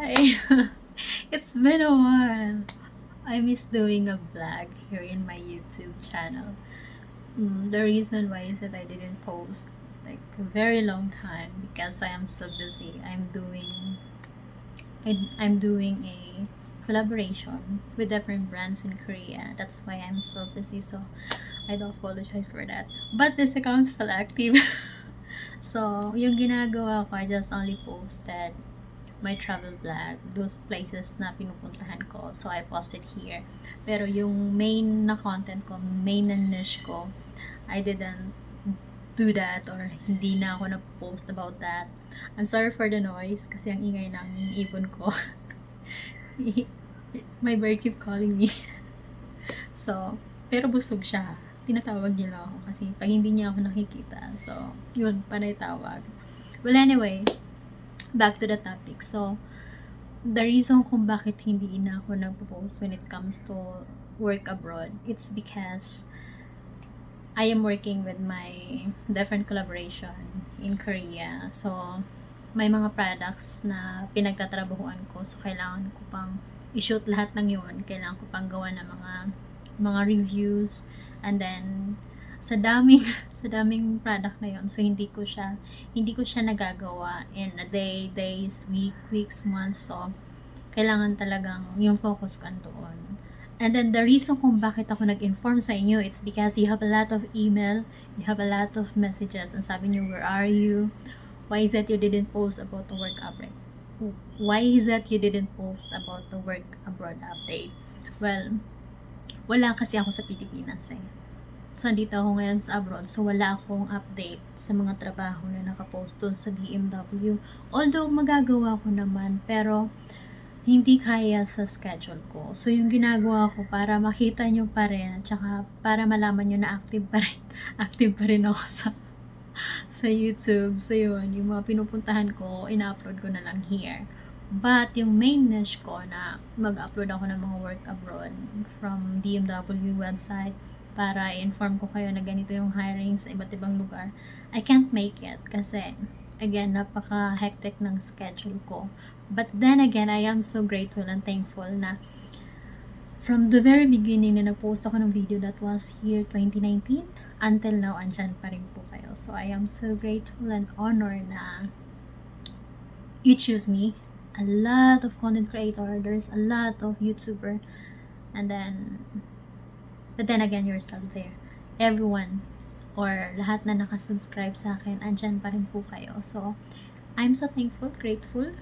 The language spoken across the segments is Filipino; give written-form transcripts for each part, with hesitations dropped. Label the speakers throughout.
Speaker 1: Hi! It's been a while. I miss doing a vlog here in my YouTube channel. The reason why is that I didn't post like a very long time because I am so busy. I'm doing a collaboration with different brands in Korea. That's why I'm so busy. So I do apologize for that. But this account still active. So yung ginagawa ko, I just only posted my travel vlog, those places na pinupuntahan ko. So, I posted here. Pero yung main na content ko, main na niche ko, I didn't do that or hindi na ako nag-post about that. I'm sorry for the noise kasi ang ingay ng ibon ko. My bird keep calling me. So, pero busog siya. Tinatawag niya lang ako kasi pag hindi niya ako nakikita. So, yun, panay tawag. Well, anyway, back to the topic. So, the reason kung bakit hindi na ako nagpo-post when it comes to work abroad, it's because I am working with my different collaboration in Korea. So, may mga products na pinagtatrabahuan ko. So, kailangan ko pang i-shoot lahat ng yun. Kailangan ko pang gawa ng mga reviews. And then, sa daming sa daming product na yon, so hindi ko siya nagagawa in a day, days, weeks, months. So kailangan talagang yung focus ko doon. And then the reason kung bakit ako nag-inform sa inyo, it's because you have a lot of email, you have a lot of messages, and sabi niyo, where are you? Why is it you didn't post about the work abroad? Why is it you didn't post about the work abroad update? Well, wala kasi ako sa Pilipinas eh. So, nandito ako ngayon sa abroad. So, wala akong update sa mga trabaho na nakapost doon sa BMW. Although, magagawa ko naman. Pero, hindi kaya sa schedule ko. So, yung ginagawa ko para makita nyo pa rin. At saka, para malaman nyo na active pa rin. Active pa rin ako sa YouTube. So, yun. Yung mga pinupuntahan ko, ina-upload ko na lang here. But, yung main niche ko na mag-upload ako ng mga work abroad from BMW website, para i-inform ko kayo na ganito yung hiring sa iba't ibang lugar, I can't make it kasi again, napaka-hectic ng schedule ko. But then again, I am so grateful and thankful na from the very beginning na nag-post ako ng video, that was year 2019, until now, andyan pa rin po kayo. So, I am so grateful and honored na you choose me. A lot of content creator, there's a lot of YouTuber, and then but then again, you're still there. Everyone, or lahat na nakasubscribe sa akin, andyan pa rin po kayo. So, I'm so thankful, grateful.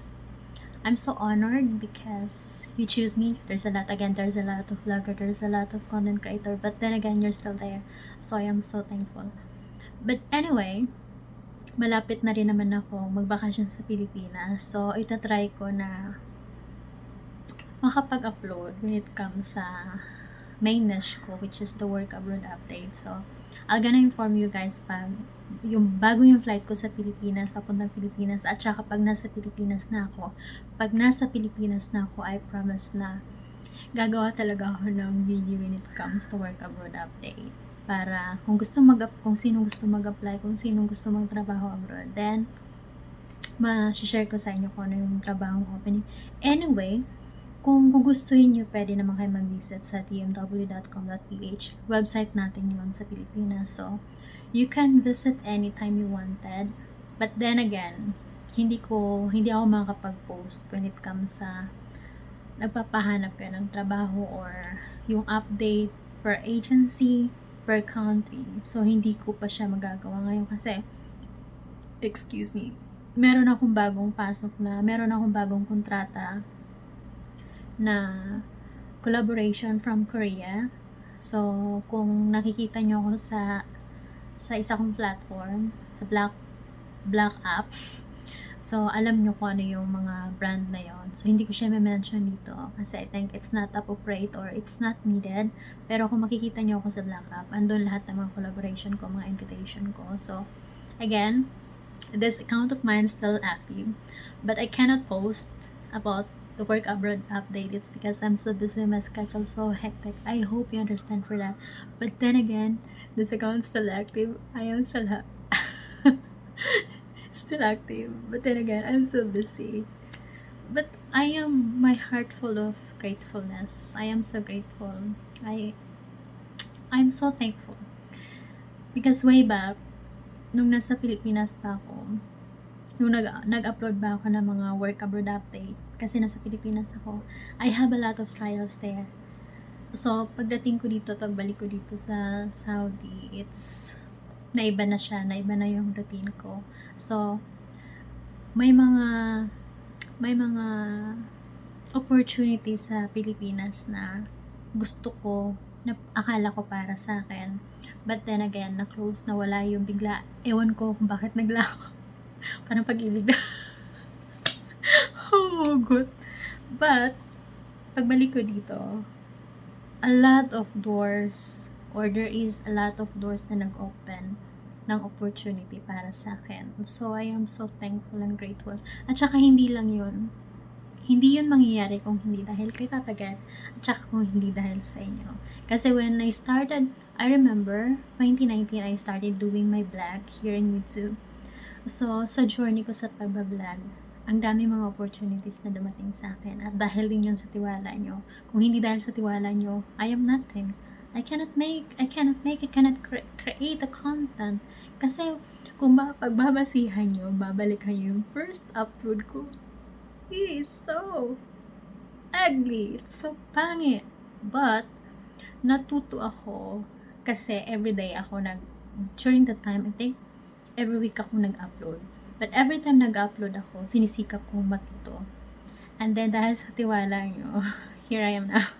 Speaker 1: I'm so honored because you choose me. There's a lot of vlogger, there's a lot of content creator, but then again, you're still there. So, I am so thankful. But anyway, malapit na rin naman ako magbakasyon sa Pilipinas. So, itatry ko na makapag-upload when it comes sa main niche ko, which is the work abroad update. So, I'll gonna inform you guys bago yung flight ko sa Pilipinas, papuntang Pilipinas, at saka pag nasa Pilipinas na ako. Pag nasa Pilipinas na ako, I promise na gagawa talaga ako ng video when it comes to work abroad update. Para kung sino gusto mag-apply, kung sino gusto magtrabaho abroad, then ma-share ko sa inyo kung ano yung trabahong opening. Anyway, kung gugustuhin nyo, pwede naman kayo mag-visit sa tmw.com.ph. Website natin yun sa Pilipinas. So, you can visit anytime you wanted. But then again, hindi ako makakapag-post when it comes sa nagpapahanap kayo ng trabaho or yung update per agency, per country. So, hindi ko pa siya magagawa ngayon kasi, excuse me, meron akong bagong kontrata na collaboration from Korea. So, kung nakikita nyo ako sa isa kong platform, sa Black app, so, alam nyo kung ano yung mga brand na yon. So, hindi ko siya mention dito kasi I think it's not appropriate or it's not needed. Pero kung makikita nyo ako sa Black app, andun lahat ng mga collaboration ko, mga invitation ko. So, again, this account of mine is still active, but I cannot post about the work abroad update. It's because I'm so busy, my schedule so hectic. I hope you understand for that. But then again, this account is still active. I am still still active. But then again, I'm so busy. But I am my heart full of gratefulness. I am so grateful. I'm so thankful. Because way back, nung nasa Pilipinas pa ako, nung nag-upload ba ako ng mga work abroad update, kasi nasa Pilipinas ako, I have a lot of trials there. So, pagdating ko dito, pagbalik ko dito sa Saudi, naiba na siya, naiba na yung routine ko. So, may mga opportunities sa Pilipinas na gusto ko, na akala ko para sa akin. But then again, na-close, nawala yung bigla. Ewan ko kung bakit naglaho. Parang pag-ibig na. Humugot. But, pagbalik ko dito, a lot of doors, or there is a lot of doors na nag-open ng opportunity para sa akin. So, I am so thankful and grateful. At saka, hindi lang yun. Hindi yun mangyayari kung hindi dahil kay Papa God, at saka kung hindi dahil sa inyo. Kasi when I started, I remember, 2019, I started doing my vlog here in YouTube. So, sa journey ko sa pagbablog, ang dami mga opportunities na dumating sa akin. At dahil din yun sa tiwala nyo. Kung hindi dahil sa tiwala nyo, I am nothing. I cannot create a content. Kasi, kung pagbabasihan nyo, babalikan yung first upload ko. It's so ugly. It's so pangit. But, natuto ako kasi everyday ako during the time, I think, every week ako nag-upload. But every time nag-upload ako, sinisikap kong matuto. And then, dahil sa tiwala nyo, here I am now.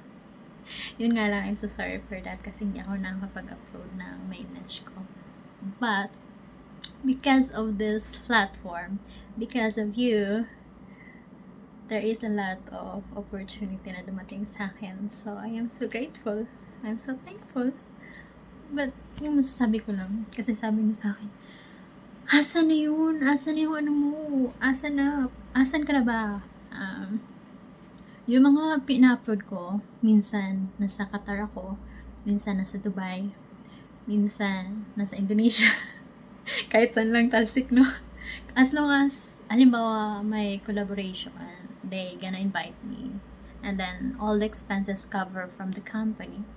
Speaker 1: Yun nga lang, I'm so sorry for that kasi hindi ako nakakapag-upload ng main niche ko. But, because of this platform, because of you, there is a lot of opportunity na dumating sa akin. So, I am so grateful. I'm so thankful. But, yung masasabi ko lang, kasi sabi niyo sa akin, asan na yun? Asan na yung ano mo? Asan ka na ba? Yung mga pina-upload ko, minsan nasa Qatar ako, minsan nasa Dubai, minsan nasa Indonesia. Kahit saan lang talsik, no? As long as, halimbawa, may collaboration, they gonna invite me. And then, all the expenses cover from the company.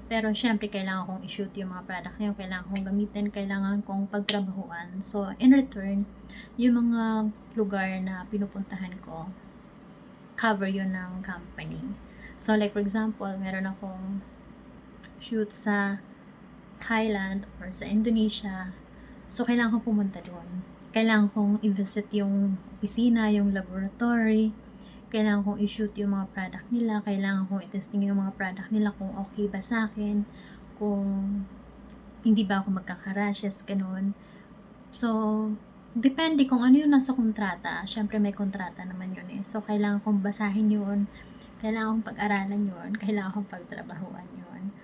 Speaker 1: Pero, syempre, kailangan kong i-shoot yung mga product nyo, kailangan kong gamitin, kailangan kong pagtrabahuan. So, in return, yung mga lugar na pinupuntahan ko, cover yun ng company. So, like, for example, meron akong shoot sa Thailand or sa Indonesia. So, kailangan kong pumunta doon. Kailangan kong i-visit yung opisina, yung laboratory. Kailangan kong i-shoot yung mga product nila. Kailangan kong i-testing yung mga product nila kung okay ba sa akin. Kung hindi ba ako magkaka-rashes, ganun. So, depende kung ano yung nasa kontrata. Siyempre, may kontrata naman yun eh. So, kailangan kong basahin yun. Kailangan kong pag-aralan yun. Kailangan kong pagtrabahuan yun.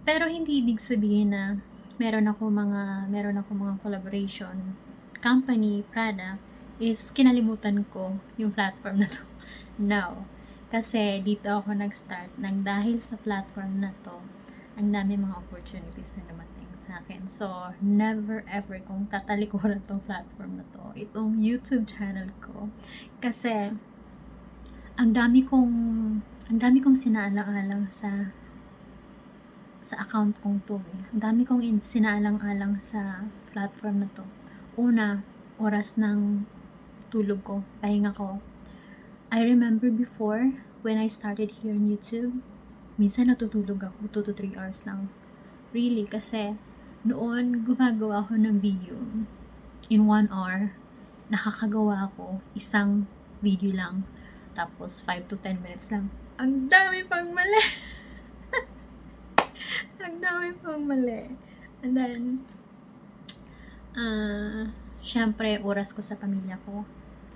Speaker 1: Pero, hindi ibig sabihin na meron ako mga collaboration company, product, is kinalimutan ko yung platform na to. No. Kasi dito ako nag-start nang dahil sa platform na to, ang dami mga opportunities na dumating sa akin. So, never ever kong tatalikuran tong platform na to. Itong YouTube channel ko. Kasi, ang dami kong sinaalang-alang sa account kong to. Ang dami kong sinaalang-alang sa platform na to. Una, oras ng tulog ko, pahinga ko. I remember before, when I started here in YouTube, minsan natutulog ako 2 to 3 hours lang. Really, kasi noon gumagawa ako ng video. In 1 hour, nakakagawa ako isang video lang. Tapos 5 to 10 minutes lang. Ang dami pang mali! Ang dami pang mali. And then, syempre, oras ko sa pamilya ko.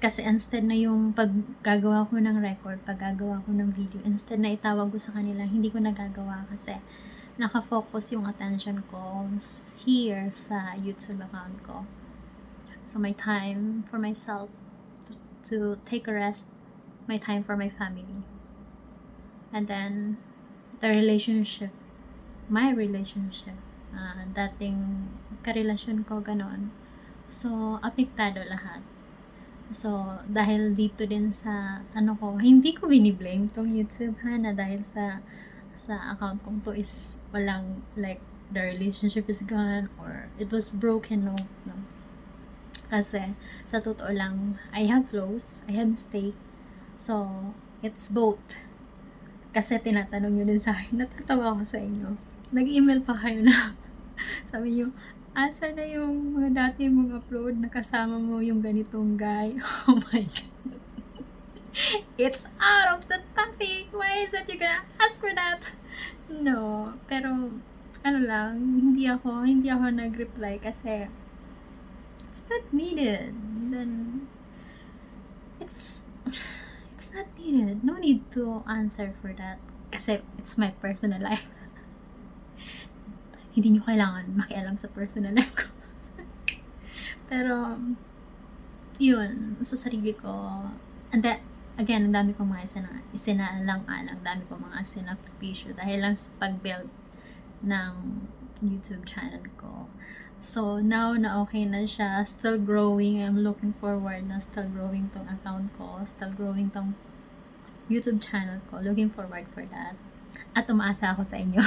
Speaker 1: Kasi instead na yung paggagawa ko ng record, paggagawa ko ng video, instead na itawag ko sa kanila, hindi ko nagagawa kasi nakafocus yung attention ko here sa YouTube account ko. So, my time for myself to take a rest, my time for my family. And then, my relationship, dating karelasyon ko, ganon. So, apektado lahat. So, dahil dito din sa ano ko, hindi ko biniblame tong YouTube ha, na dahil sa account kong to is walang like the relationship is gone or it was broken, no. Kasi sa totoo lang, I have flaws, I have mistake. So, it's both. Kasi tinatanong nyo din sa akin, natatawa ko sa inyo. Nag-email pa kayo na sabi nyo, asa na yung mga dati mong upload, nakasama mo yung ganitong guy. Oh my God. It's out of the topic. Why is it you gonna ask for that? No. Pero, ano lang, hindi ako nag-reply kasi it's not needed. Then, it's not needed. No need to answer for that. Kasi it's my personal life. Hindi nyo kailangan makialam sa personal life ko. Pero, yun, sa sarili ko, and then, again, ang dami kong mga isinaalang-alang, dami kong mga sinakripisyo dahil lang sa pag-build ng YouTube channel ko. So, now na okay na siya, still growing, I'm looking forward na still growing tong account ko, still growing tong YouTube channel ko, looking forward for that. At umaasa ako sa inyo.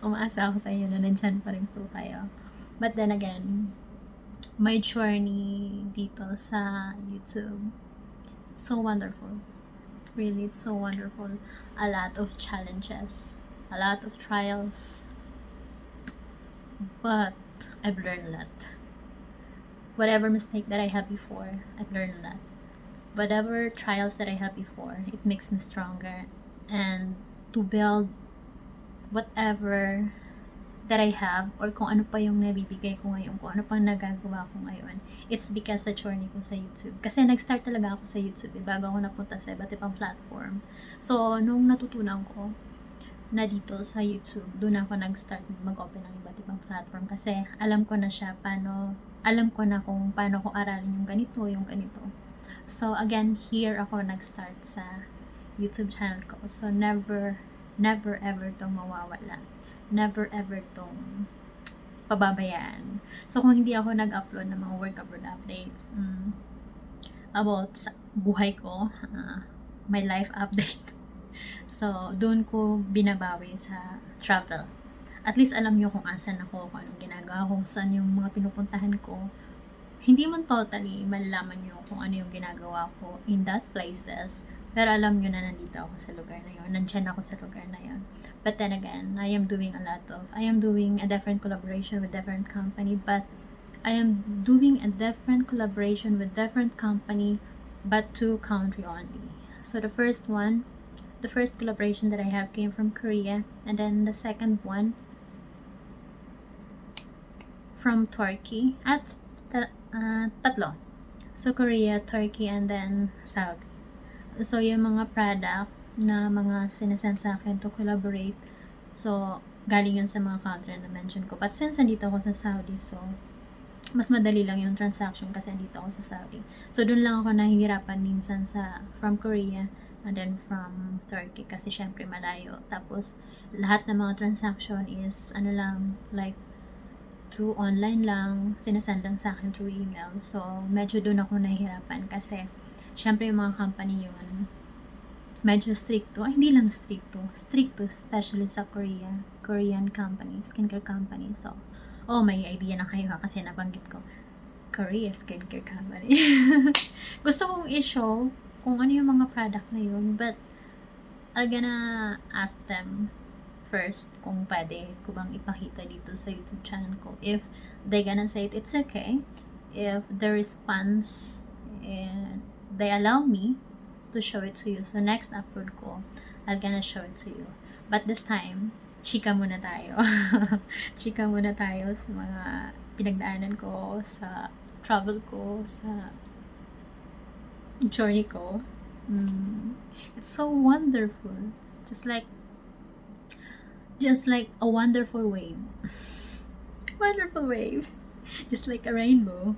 Speaker 1: Umaasa ako sa inyo na nandyan pa rin po kayo. But then again, my journey dito sa YouTube, it's so wonderful. Really, it's so wonderful. A lot of challenges, a lot of trials, but I've learned a lot. Whatever mistake that I had before, I've learned a lot. Whatever trials that I had before, it makes me stronger. And to build whatever that I have, or kung ano pa yung nabibigay ko ngayon, kung ano pang nagagawa ko ngayon, it's because sa journey ko sa YouTube. Kasi nag-start talaga ako sa YouTube bago ako napunta sa iba't ibang platform. So, nung natutunan ko na dito sa YouTube, doon ako nag-start mag-open ng iba't ibang platform kasi alam ko na kung paano ko aralin yung ganito. So, again, here ako nag-start sa YouTube channel ko. So, never ever tong mawawala. Never ever tong pababayaan. So, kung hindi ako nag-upload ng mga work abroad update about sa buhay ko, my life update. So, doon ko binabawi sa travel. At least alam nyo kung asan ako, kung anong ginagawa, kung saan yung mga pinupuntahan ko. Hindi man totally malalaman nyo kung ano yung ginagawa ko in that places, pero alam nyo na nandito ako sa lugar na yun, nandyan ako sa lugar na yun. But then again, I am doing a different collaboration with different company, but I am doing a different collaboration with different company, but 2 country only. So the first collaboration that I have came from Korea, and then the second one from Turkey. At tatlo. So Korea, Turkey, and then Saudi. So yung mga product na mga sinasend sa akin to collaborate, so galing yun sa mga country na mention ko. But since andito ako sa Saudi, so mas madali lang yung transaction kasi andito ako sa Saudi. So dun lang ako nahihirapan minsan from Korea and then from Turkey kasi syempre malayo. Tapos lahat ng mga transaction is like through online lang, sinasend lang sa akin through email. So medyo dun ako nahihirapan kasi syempre yung mga company yun medyo stricto, hindi lang stricto, especially sa Korean company, skincare company. So, may idea na kayo kasi nabanggit ko, Korea skincare company. Gusto kong i-show kung ano yung mga product na yun, but I'm gonna ask them first kung pwede ko bang ipakita dito sa YouTube channel ko. If they gonna say it's okay, if the response and they allow me to show it to you. So, next upload ko, I'm gonna show it to you. But this time, chika muna tayo. Chika muna tayo sa mga pinagdaanan ko, sa travel ko, sa journey ko. It's so wonderful. Just like a wonderful wave. Wonderful wave. Just like a rainbow.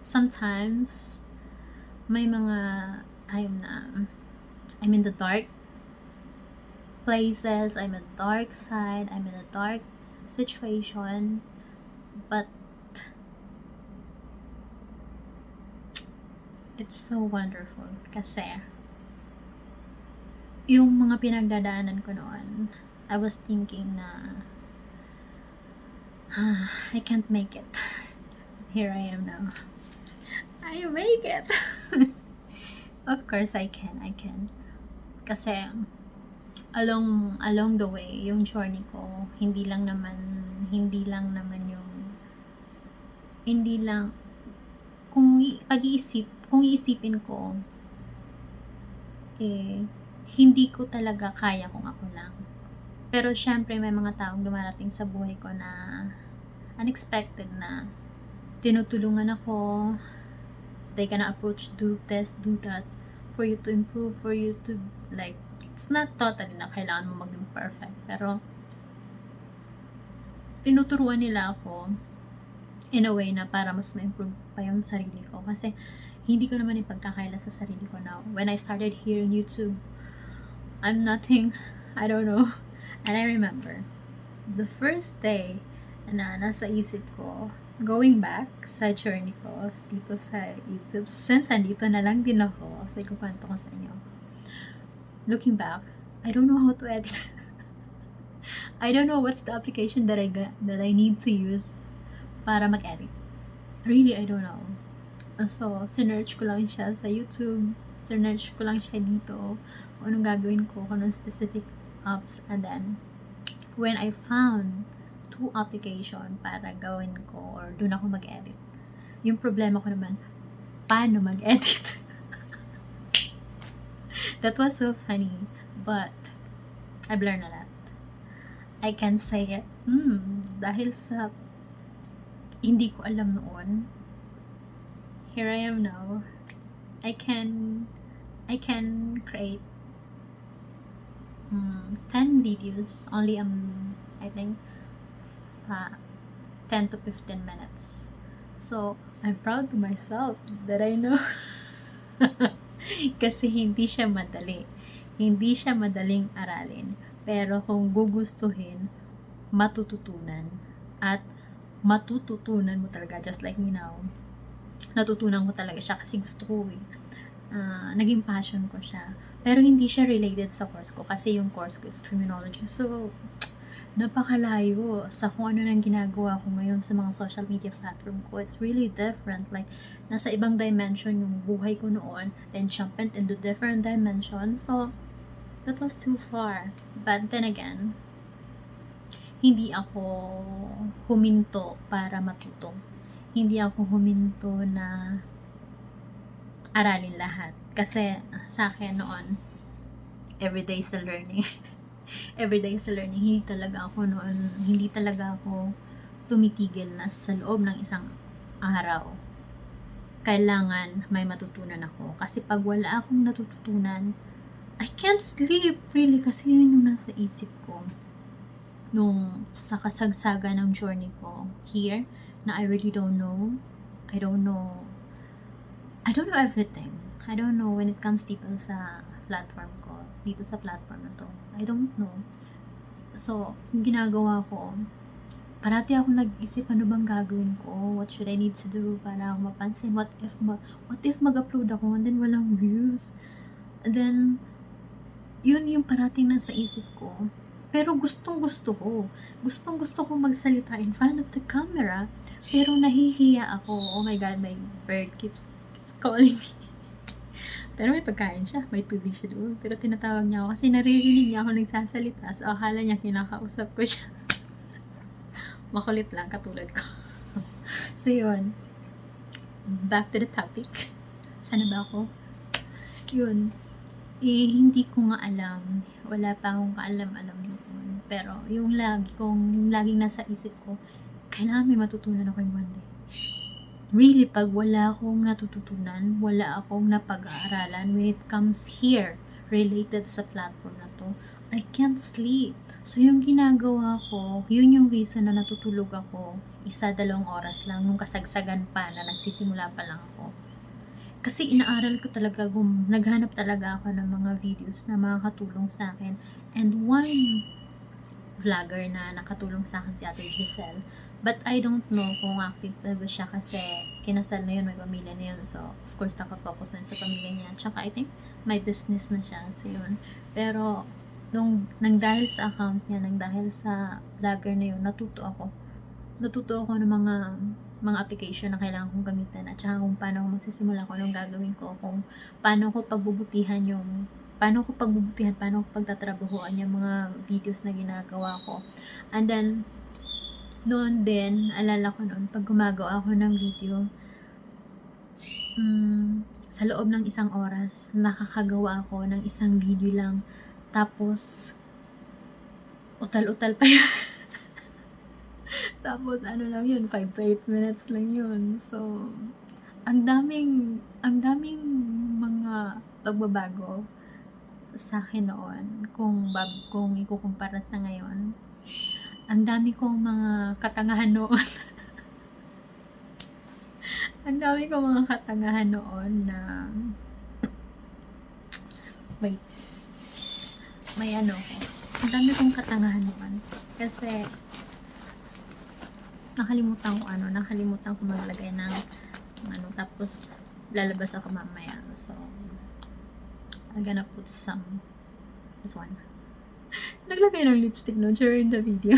Speaker 1: Sometimes, may mga time na I'm in the dark places, I'm in the dark side, I'm in a dark situation, but it's so wonderful kasi yung mga pinagdadaanan ko noon, I was thinking na I can't make it. Here I am now. I make it. Of course I can. Kasi along the way, yung journey ko, hindi lang kung iisipin ko, hindi ko talaga kaya kung ako lang. Pero syempre may mga taong dumarating sa buhay ko na unexpected na tinutulungan ako. They gonna approach, do this, do that, for you to improve, for you to like, it's not totally na kailangan mo maging perfect, pero tinuturuan nila ako in a way na para mas ma-improve pa yung sarili ko. Kasi hindi ko naman ipagkakaila sa sarili ko now. When I started here in YouTube, I'm nothing, I don't know. And I remember, the first day na nasa isip ko, going back sa journey ko dito sa YouTube, since andito na lang din ako, so ikukwento ko sa inyo. Looking back, I don't know how to edit. I don't know what's the application that I need to use para mag-edit. Really, I don't know. So, sinearch ko lang siya sa YouTube, sinearch ko lang siya dito, kung anong gagawin ko, kung anong specific apps, and then, when I found 2 application para gawin ko or doon ako mag-edit, yung problema ko naman, paano mag-edit? That was so funny, but I've learned a lot. I can say it, dahil sa hindi ko alam noon, here I am now. I can create 10 videos, only I think 10 to 15 minutes. So, I'm proud to myself that I know. Kasi hindi siya madali. Hindi siya madaling aralin. Pero kung gugustuhin, matututunan. At matututunan mo talaga, just like me now. Natutunan ko talaga siya kasi gusto ko naging passion ko siya. Pero hindi siya related sa course ko kasi yung course ko is criminology. So, napakalayo sa kung ano nang ginagawa ko ngayon sa mga social media platform ko. It's really different. Like, nasa ibang dimension yung buhay ko noon, then jump into different dimension. So, that was too far. But then again, hindi ako huminto para matuto. Hindi ako huminto na aralin lahat. Kasi sa akin noon, everyday is a learning. Everyday is a learning. Hindi talaga ako tumitigil na sa loob ng isang araw. Kailangan may matutunan ako. Kasi pag wala akong natututunan, I can't sleep really kasi yun yung nasa isip ko. Nung sa kasagsagan ng journey ko here, na I really don't know. I don't know everything. I don't know when it comes dito sa platform ko. Dito sa platform na to. I don't know. So, yung ginagawa ko, parati ako nag-isip ano bang gagawin ko? What should I need to do para ako mapansin? What if mag-upload ako and then walang views? And then, yun yung parating nasa isip ko. Pero gustong-gusto ko. Gustong-gusto ko magsalita in front of the camera. Pero nahihiya ako. Oh my God, my bird keeps calling me. Pero may pagkain siya. May tubig siya doon. Pero tinatawag niya ako kasi naririnig niya ako nagsasalita. So, akala niya kinakausap ko siya. Makulit lang, katulad ko. So, yun. Back to the topic. Sana ba ako? Yun. Hindi ko nga alam. Wala pa akong kaalam-alam noon. Pero, yung laging nasa isip ko, kailangan may matutunan ako yung one day. Really, pag wala akong natututunan, wala akong napag-aaralan when it comes here, related sa platform na to, I can't sleep. So, yung ginagawa ko, yun yung reason na natutulog ako, 1-2 oras lang, nung kasagsagan pa na nagsisimula pa lang ako. Kasi inaaral ko talaga, naghanap talaga ako ng mga videos na makakatulong sa akin. And one vlogger na nakatulong sa akin, si Ate Giselle, But I don't know kung active pa ba siya kasi kinasal na yun, may pamilya na yun. So, of course, nakafocus na yun sa pamilya niya. Tsaka, I think, may business na siya. So, yun. Pero, nang dahil sa account niya, nang dahil sa vlogger na yun, natuto ako. Natuto ako ng mga application na kailangan kong gamitin at saka kung paano ako magsisimula, kung anong gagawin ko, kung paano ko pagbubutihan, paano ko pagtatrabahuan yung mga videos na ginagawa ko. And then, noon din, alala ko noon, pag gumagawa ako ng video, sa loob ng 1 oras, nakakagawa ako ng 1 video lang. Tapos, utal-utal pa yan. Tapos, ano lang yun, 5 to 8 minutes lang yun. So, ang daming mga pagbabago sa akin noon, kung ikukumpara sa ngayon. Ang dami kong mga katangahan noon. Ang dami kong mga katangahan noon na wait. May ano ko. Ang dami kong katangahan noon. Kasi nakalimutan ko maglagay ng tapos lalabas ako mamaya. So, I'm gonna put this one. Naglagay ng lipstick no during the video.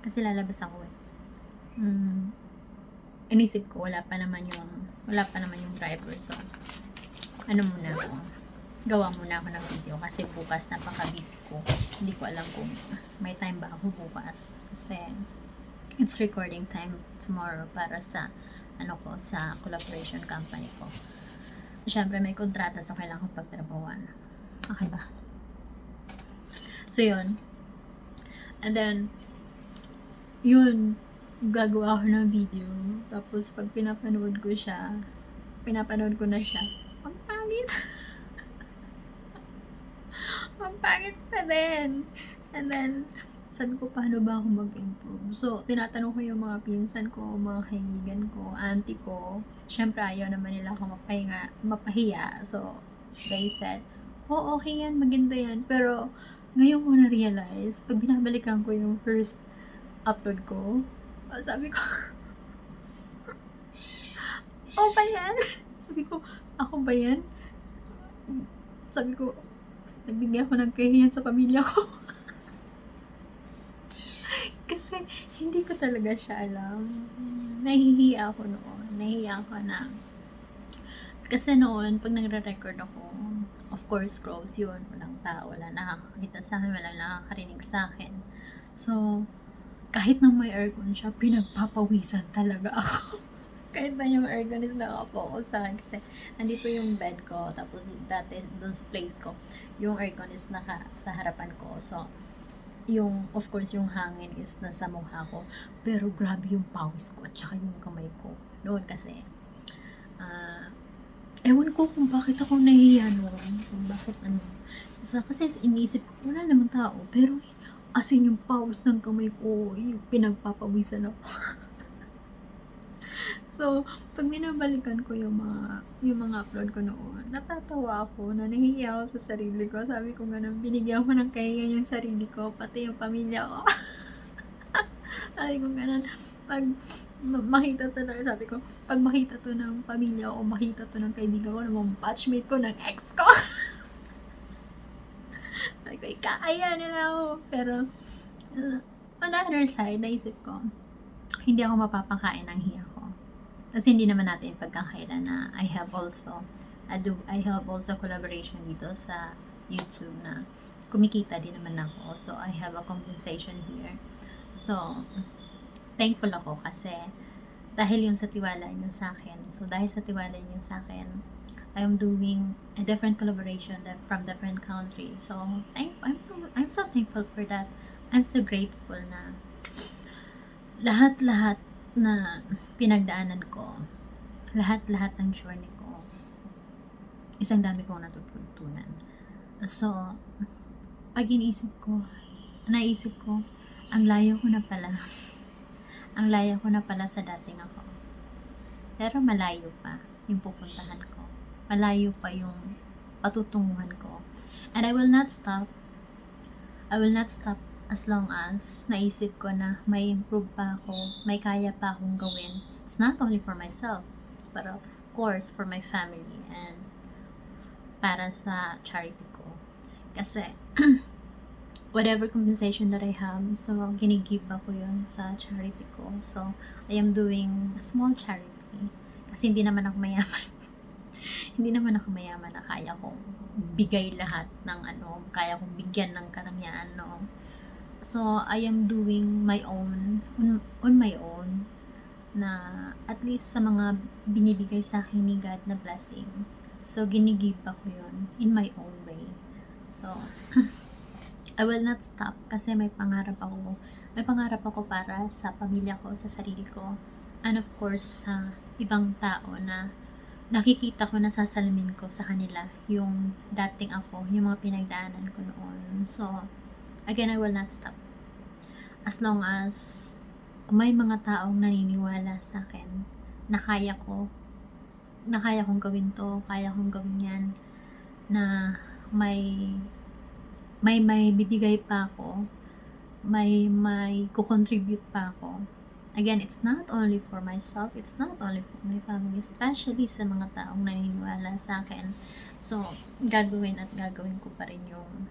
Speaker 1: Kasi lalabas ako inisip ko wala pa naman yung driver. So, gawa muna ako ng video kasi bukas napaka-busy ko. Hindi ko alam kung may time ba ako bukas. Kasi it's recording time tomorrow para sa sa collaboration company ko. Siyempre may kontrata so kailangan kong pagtrabahuan. Okay ba? So yun. And then yun, gagawa ako ng video. Tapos pag pinapanood ko na siya, ang pangit. Ang pangit pa din. And then, sabi ko, paano ba ako mag-improve? So, tinatanong ko yung mga pinsan ko, mga kaibigan ko, auntie ko. Siyempre, ayaw naman nila ako mapahiya. So, they said, oh, okay yan, maganda yan. Pero, ngayon ko na-realize, pag binabalikan ko yung first upload ko, sabi ko, oh ba yan? Sabi ko, ako ba yan? Sabi ko, nagbigay ako ng kahihiyan sa pamilya ko. Kasi, hindi ko talaga siya alam. Nahihiya ako noon. Kasi noon, pag nagre-record ako, of course, close yun. Walang tao, wala nakakakita sa akin, walang nakakarinig sa akin. So, kahit na may aircon siya, pinagpapawisan talaga ako. Kahit na yung aircon is nakapokus sa akin. Kasi, nandito yung bed ko, tapos dati, those place ko, yung aircon is sa harapan ko. So, of course, yung hangin is nasa mukha ko. Pero grabe yung pawis ko at saka yung kamay ko. Noon kasi, ewan ko kung bakit ako nahihiya noon. Kung bakit kasi iniisip ko, wala namang tao. Pero, as in yung pawis ng kamay ko, yung pinagpapawisan ako. So, pag binabalikan ko yung mga upload ko noon, natatawa ako, nahihiya ako sa sarili ko. Sabi ko ganun, binigyan ko ng kahiya yung sarili ko, pati yung pamilya ko. Sabi ko ganun, pag makita to ng pamilya ko, makita to ng kaibigan ko, ng mga batchmate ko, ng ex ko. Sabi ko, ikakaya nila ako. Pero, on the other side, naisip ko, hindi ako mapapakain ng hiya ko. Kasi hindi naman natin pagkakailan na I have also collaboration dito sa YouTube na kumikita din naman ako. So, I have a compensation here. So, thankful ako kasi dahil yung sa tiwala niyo sa akin. So, dahil sa tiwala niyo sa akin, I'm doing a different collaboration from different countries. So, I'm so thankful for that. I'm so grateful na lahat-lahat na pinagdaanan ko, lahat-lahat ng journey ko, isang dami kong natutunan. So, pag naisip ko, ang layo ko na pala sa dating ako. Pero malayo pa yung pupuntahan ko. Malayo pa yung patutunguhan ko. And I will not stop I will not stop as long as naisip ko na may improve pa ako, may kaya pa akong gawin. It's not only for myself, but of course for my family and para sa charity ko. Kasi, whatever compensation that I have, so ginigive ako yun sa charity ko. So, I am doing a small charity. Kasi hindi naman ako mayaman. Hindi naman ako mayaman na kaya kong bigay lahat ng kaya kong bigyan ng karangyaan, no. So, I am doing my own, on my own, na at least sa mga binibigay sa akin ni God na blessing. So, ginigive ako yun in my own way. So, I will not stop kasi may pangarap ako. May pangarap ako para sa pamilya ko, sa sarili ko, and of course, sa ibang tao na nakikita ko na sasalamin ko sa kanila yung dating ako, yung mga pinagdaanan ko noon. So, again, I will not stop. As long as may mga taong naniniwala sa akin na kaya kong gawin to, kaya kong gawin yan, na may bibigay pa ako, may kukontribute pa ako. Again, it's not only for myself, it's not only for my family, especially sa mga taong naniniwala sa akin. So, gagawin ko pa rin yung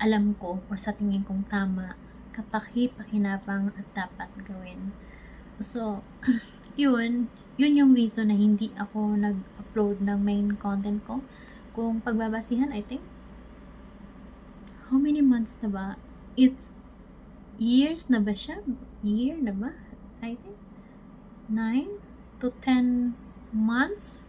Speaker 1: alam ko or sa tingin kong tama, kapaki-pakinabang at dapat gawin. So, yun yung reason na hindi ako nag-upload ng main content ko. Kung pagbabasihan, I think, how many months na ba? It's years na ba siya? Year na ba? I think 9 to 10 months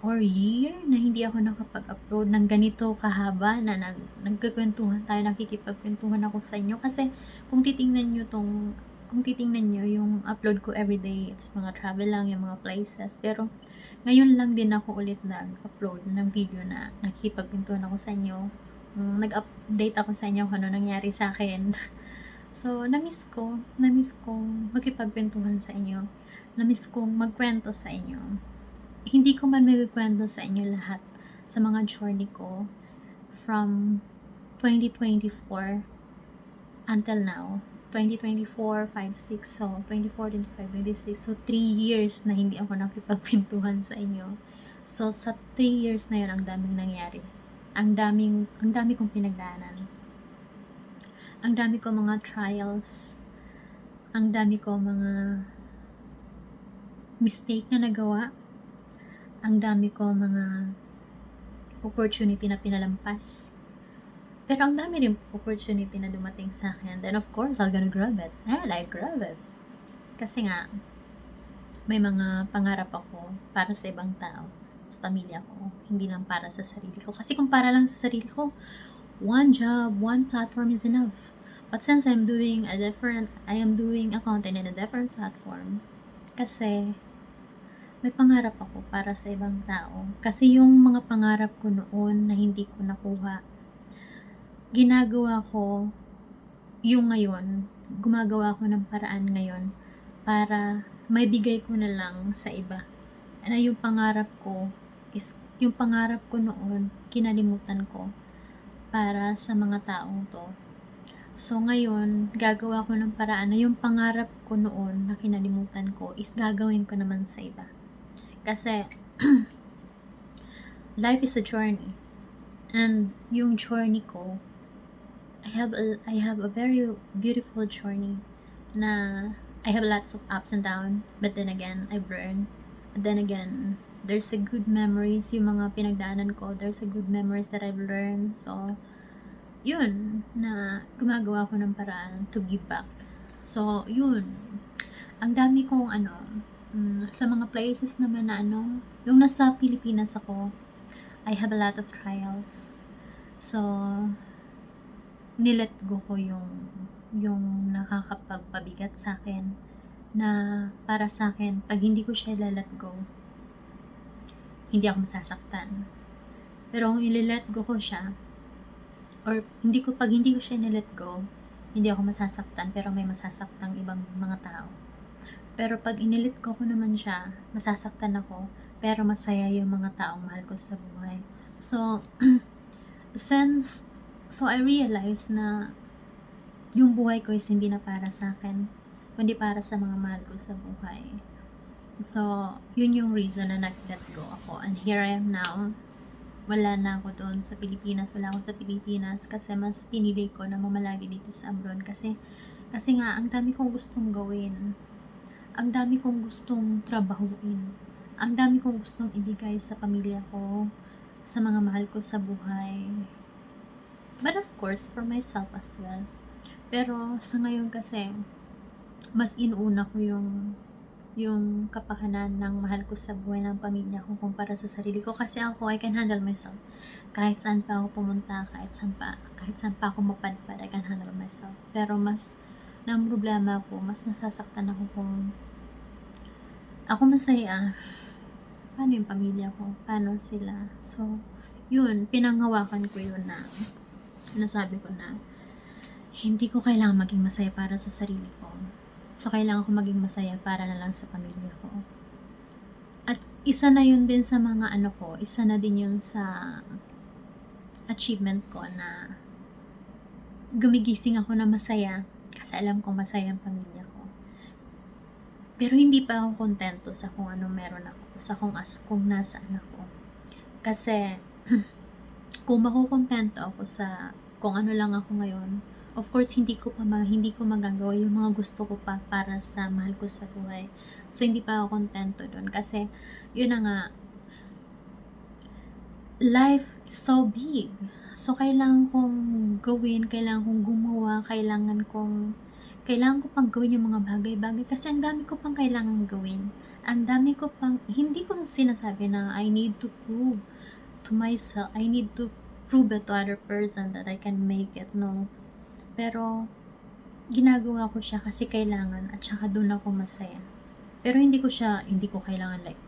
Speaker 1: or year na hindi ako nakapag-upload ng ganito kahaba na nagkukwentuhan tayo, nakikipagkwentuhan ako sa inyo. Kasi kung titingnan nyo yung upload ko everyday, it's mga travel lang, yung mga places. Pero ngayon lang din ako ulit nag-upload ng video na nakikipagkwentuhan ako sa inyo. Nag-update ako sa inyo kung ano nangyari sa akin. So, namiss kong makipagkwentuhan sa inyo. Namiss kong magkwento sa inyo. Hindi ko man magkwento sa inyo lahat sa mga journey ko from 2024 until now. 2024, 5, 6, so 24, 25, 26. So, 3 years na hindi ako nakipagkwentuhan sa inyo. So, sa 3 years na yun, ang daming nangyari. Ang dami kong pinagdaanan. Ang dami ko mga trials. Ang dami ko mga mistake na nagawa. Ang dami ko mga opportunity na pinalampas. Pero ang dami rin opportunity na dumating sa akin. Then of course, I'm gonna grab it. And I grab it. Kasi nga, may mga pangarap ako para sa ibang tao, sa pamilya ko, hindi lang para sa sarili ko. Kasi kung para lang sa sarili ko, one job, one platform is enough. But since I am doing a content in a different platform, kasi may pangarap ako para sa ibang tao. Kasi yung mga pangarap ko noon na hindi ko nakuha, ginagawa ko yung ngayon, gumagawa ko ng paraan ngayon para may bigay ko na lang sa iba. Na yung pangarap ko noon, kinalimutan ko para sa mga taong to. So ngayon, gagawa ko ng paraan na yung pangarap ko noon na kinalimutan ko is gagawin ko naman sa iba. Kasi life is a journey. And yung journey ko, I have a very beautiful journey na I have lots of ups and downs, but then again, I've learned. And then again, there's a good memories, yung mga pinagdaanan ko, there's a good memories that I've learned. So, yun, na gumagawa ko ng paraan to give back. So, yun. Ang dami kong sa mga places naman na yung nasa Pilipinas ako, I have a lot of trials. So, nilet go ko yung nakakapagpabigat sa akin na para sa akin, pag hindi ko siya let go, hindi ako masasaktan. Pero kung i-let go ko siya, or pag hindi ko siya nilet go, hindi ako masasaktan, pero may masasaktang ibang mga tao. Pero pag inilit ko naman siya, masasaktan ako, pero masaya yung mga taong mahal ko sa buhay. So, since So, I realized na yung buhay ko is hindi na para sa akin, kundi para sa mga mahal ko sa buhay. So, yun yung reason na nag-let go ako. And here I am now. Wala na ako doon sa Pilipinas. Wala ako sa Pilipinas kasi mas pinili ko na mamalagi dito sa abroad. Kasi nga, ang dami kong gustong gawin. Ang dami kong gustong trabahuin. Ang dami kong gustong ibigay sa pamilya ko, sa mga mahal ko sa buhay. But of course, for myself as well. Pero sa ngayon kasi, mas inuuna ko yung kapakanan ng mahal ko sa buhay ng pamilya ko kumpara sa sarili ko. Kasi ako, I can handle myself. Kahit saan pa ako pumunta, kahit saan pa ako mapadpad, I can handle myself. Pero mas, ng problema ko, mas nasasaktan ako kung ako masaya. Paano yung pamilya ko? Paano sila? So, yun, pinanghawakan ko yun na nasabi ko na hindi ko kailangan maging masaya para sa sarili ko. So, kailangan ko maging masaya para na lang sa pamilya ko. At isa na yun din sa mga isa na din yun sa achievement ko na gumigising ako na masaya kasi alam kong masaya ang pamilya ko. Pero hindi pa ako kontento sa kung ano meron ako, sa kung nasaan ako. Kasi, kung makukontento ako sa kung ano lang ako ngayon, of course, hindi ko magagawa yung mga gusto ko pa para sa mahal ko sa buhay. So, hindi pa ako kontento doon. Kasi, yun na nga, life is so big. So, kailangan kong gawin, kailangan kong gumawa, kailangan ko pang gawin yung mga bagay-bagay kasi ang dami ko pang kailangan gawin. Ang dami ko pang, hindi ko sinasabi na I need to prove to myself, I need to prove it to other person that I can make it, no. Pero, ginagawa ko siya kasi kailangan at saka doon ako masaya. Pero hindi ko kailangan like,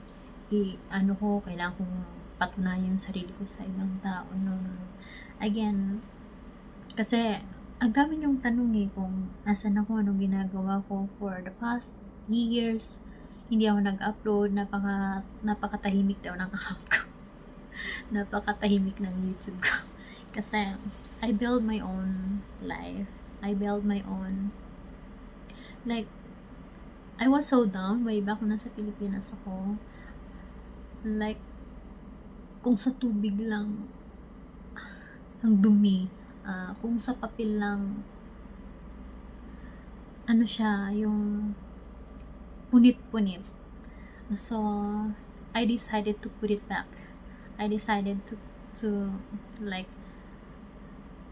Speaker 1: kailangan kong patunayan yung sarili ko sa ibang tao, no. Again, kasi, ang dami yung tanong kung asan ako, anong ginagawa ko for the past years. Hindi ako nag-upload, napakatahimik daw ng account ko. Napakatahimik ng YouTube ko. Kasi, I build my own life. I build my own, like, I was so down way back nasa Pilipinas ako. Like, kung sa tubig lang, ang dumi. Kung sa papel lang, siya, yung punit-punit. So, I decided to put it back. I decided to like,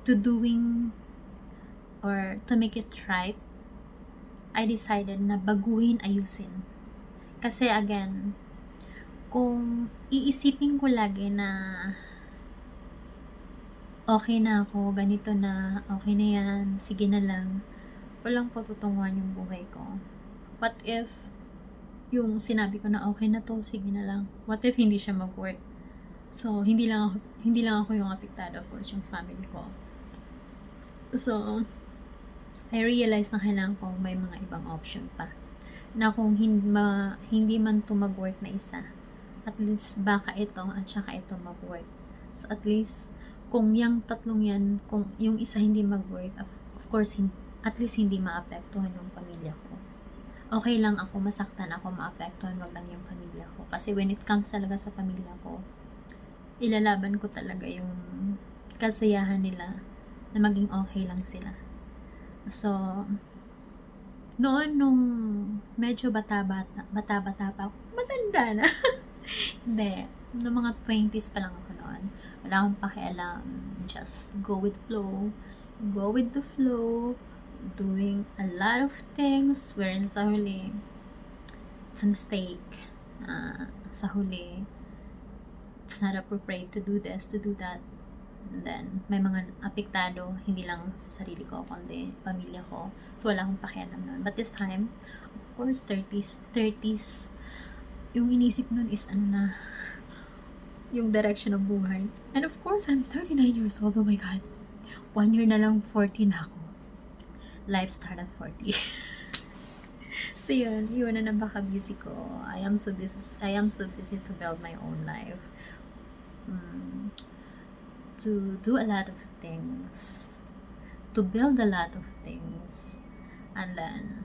Speaker 1: to doing, or to make it right. I decided na baguhin, ayusin. Kasi again, kung iisipin ko lagi na okay na ako, ganito na, okay na yan, sige na lang, walang patutunguhan yung buhay ko. What if yung sinabi ko na okay na to, sige na lang, what if hindi siya mag-work? So, hindi lang ako yung apektado, of course, yung family ko. So, I realized na kailangan ko may mga ibang option pa. Na kung hindi man to mag-work na isa, at least baka ito at saka ito mag-work. So, at least, kung yung tatlong yan, kung yung isa hindi mag-work, of course, at least hindi maapektuhan yung pamilya ko. Okay lang ako, masaktan ako, maapektuhan, wag lang yung pamilya ko. Kasi when it comes talaga sa pamilya ko, ilalaban ko talaga yung kasiyahan nila na maging okay lang sila. So, noon nung medyo bata-bata pa ako, matanda na. Hindi, noong mga 20s pa lang ako noon. Wala akong pakialam, just go with the flow, doing a lot of things, wherein sa huli, it's a mistake. Sa huli, it's not appropriate to do this, to do that. And then, may mga apektado, hindi lang sa sarili ko, kundi pamilya ko. So, wala akong pakialam noon. But this time, of course, 30s, yung inisip nun is yung direction ng buhay. And of course, I'm 39 years old. Oh my God. 1 year na lang, 40 na ako. Life start at 40. So yun na napaka-busy ko. I am so busy to build my own life. to do a lot of things, to build a lot of things, and then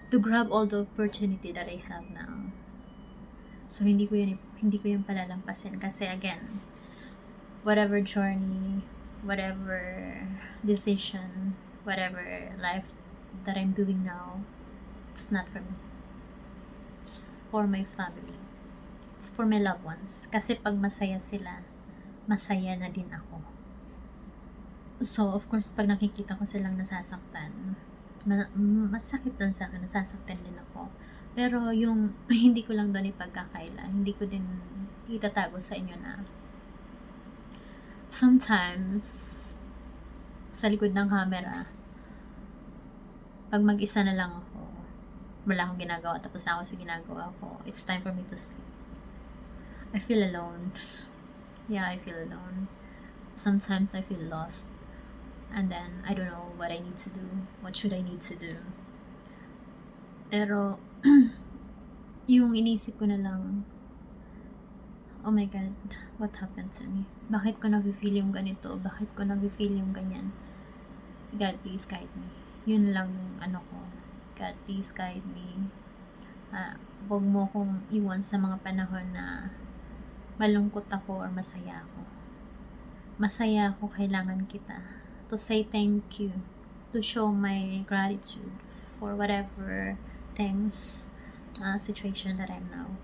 Speaker 1: to grab all the opportunity that I have now. So hindi ko yun palalampasin kasi again, whatever journey, whatever decision, whatever life that I'm doing now, it's not for me. It's for my family. It's for my loved ones. Kasi pag masaya sila, masaya na din ako. So, of course, pag nakikita ko silang nasasaktan, masakit din sa akin, nasasaktan din ako. Pero yung hindi ko lang doon ipagkakaila, hindi ko din itatago sa inyo na sometimes sa likod ng camera, pag mag-isa na lang ako, wala akong ginagawa, tapos na ako sa ginagawa ko, it's time for me to sleep. I feel alone. Yeah, I feel alone. Sometimes I feel lost. And then, I don't know what I need to do. What should I need to do? Pero, yung inisip ko na lang, oh my God, what happened to me? Bakit ko na-feel yung ganito? Bakit ko na-feel yung ganyan? God, please guide me. Yun lang yung ano ko. God, please guide me. Huwag mo kong iwan sa mga panahon na malungkot ako or masaya ako. Masaya ako, kailangan kita. To say thank you. To show my gratitude for whatever things, situation that I'm now.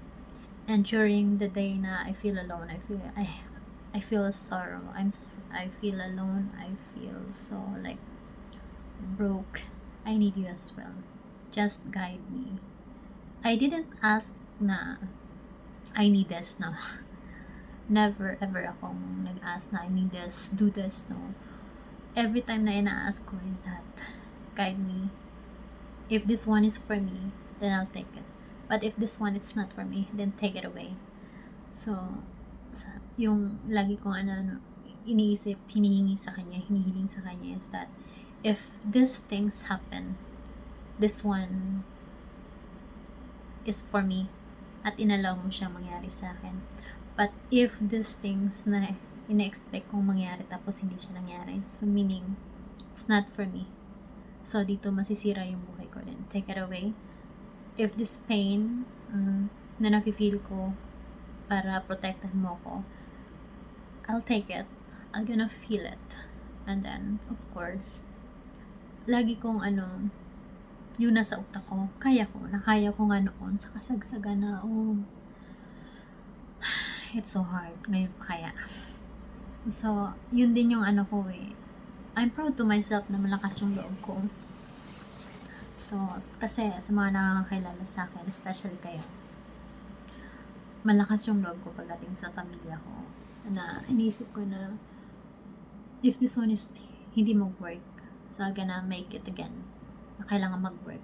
Speaker 1: And during the day na I feel alone, I feel sorrow. I feel alone. I feel so like broke. I need you as well. Just guide me. I didn't ask na I need this, no. Never ever akong nag-ask na I need this, do this, no. Every time na ina-ask ko is that, guide me. If this one is for me, then I'll take it. But if this one it's not for me, then take it away. So, yung lagi kong iniisip, hinihiling sa kanya is that, if these things happen, this one is for me, at inalaw mo siya mangyari sa akin. But if these things na ina-expect kong mangyari tapos hindi siya nangyari, so meaning, it's not for me. So, dito masisira yung buhay ko din. Take it away. If this pain na nafe-feel ko para protektahan mo ko, I'll take it. I'm gonna feel it. And then, of course, lagi kong yung nasa utak ko, kaya ko nga noon sa kasagsagan na, it's so hard. Ngayon pa kaya. So, yun din yung ko eh. I'm proud to myself na malakas yung loob ko. So, kasi sa mga nakakakilala sa akin, especially kayo, malakas yung loob ko pagdating sa pamilya ko. Na inisip ko na, if this one is hindi mag-work, so I'm gonna make it again. Na kailangan mag-work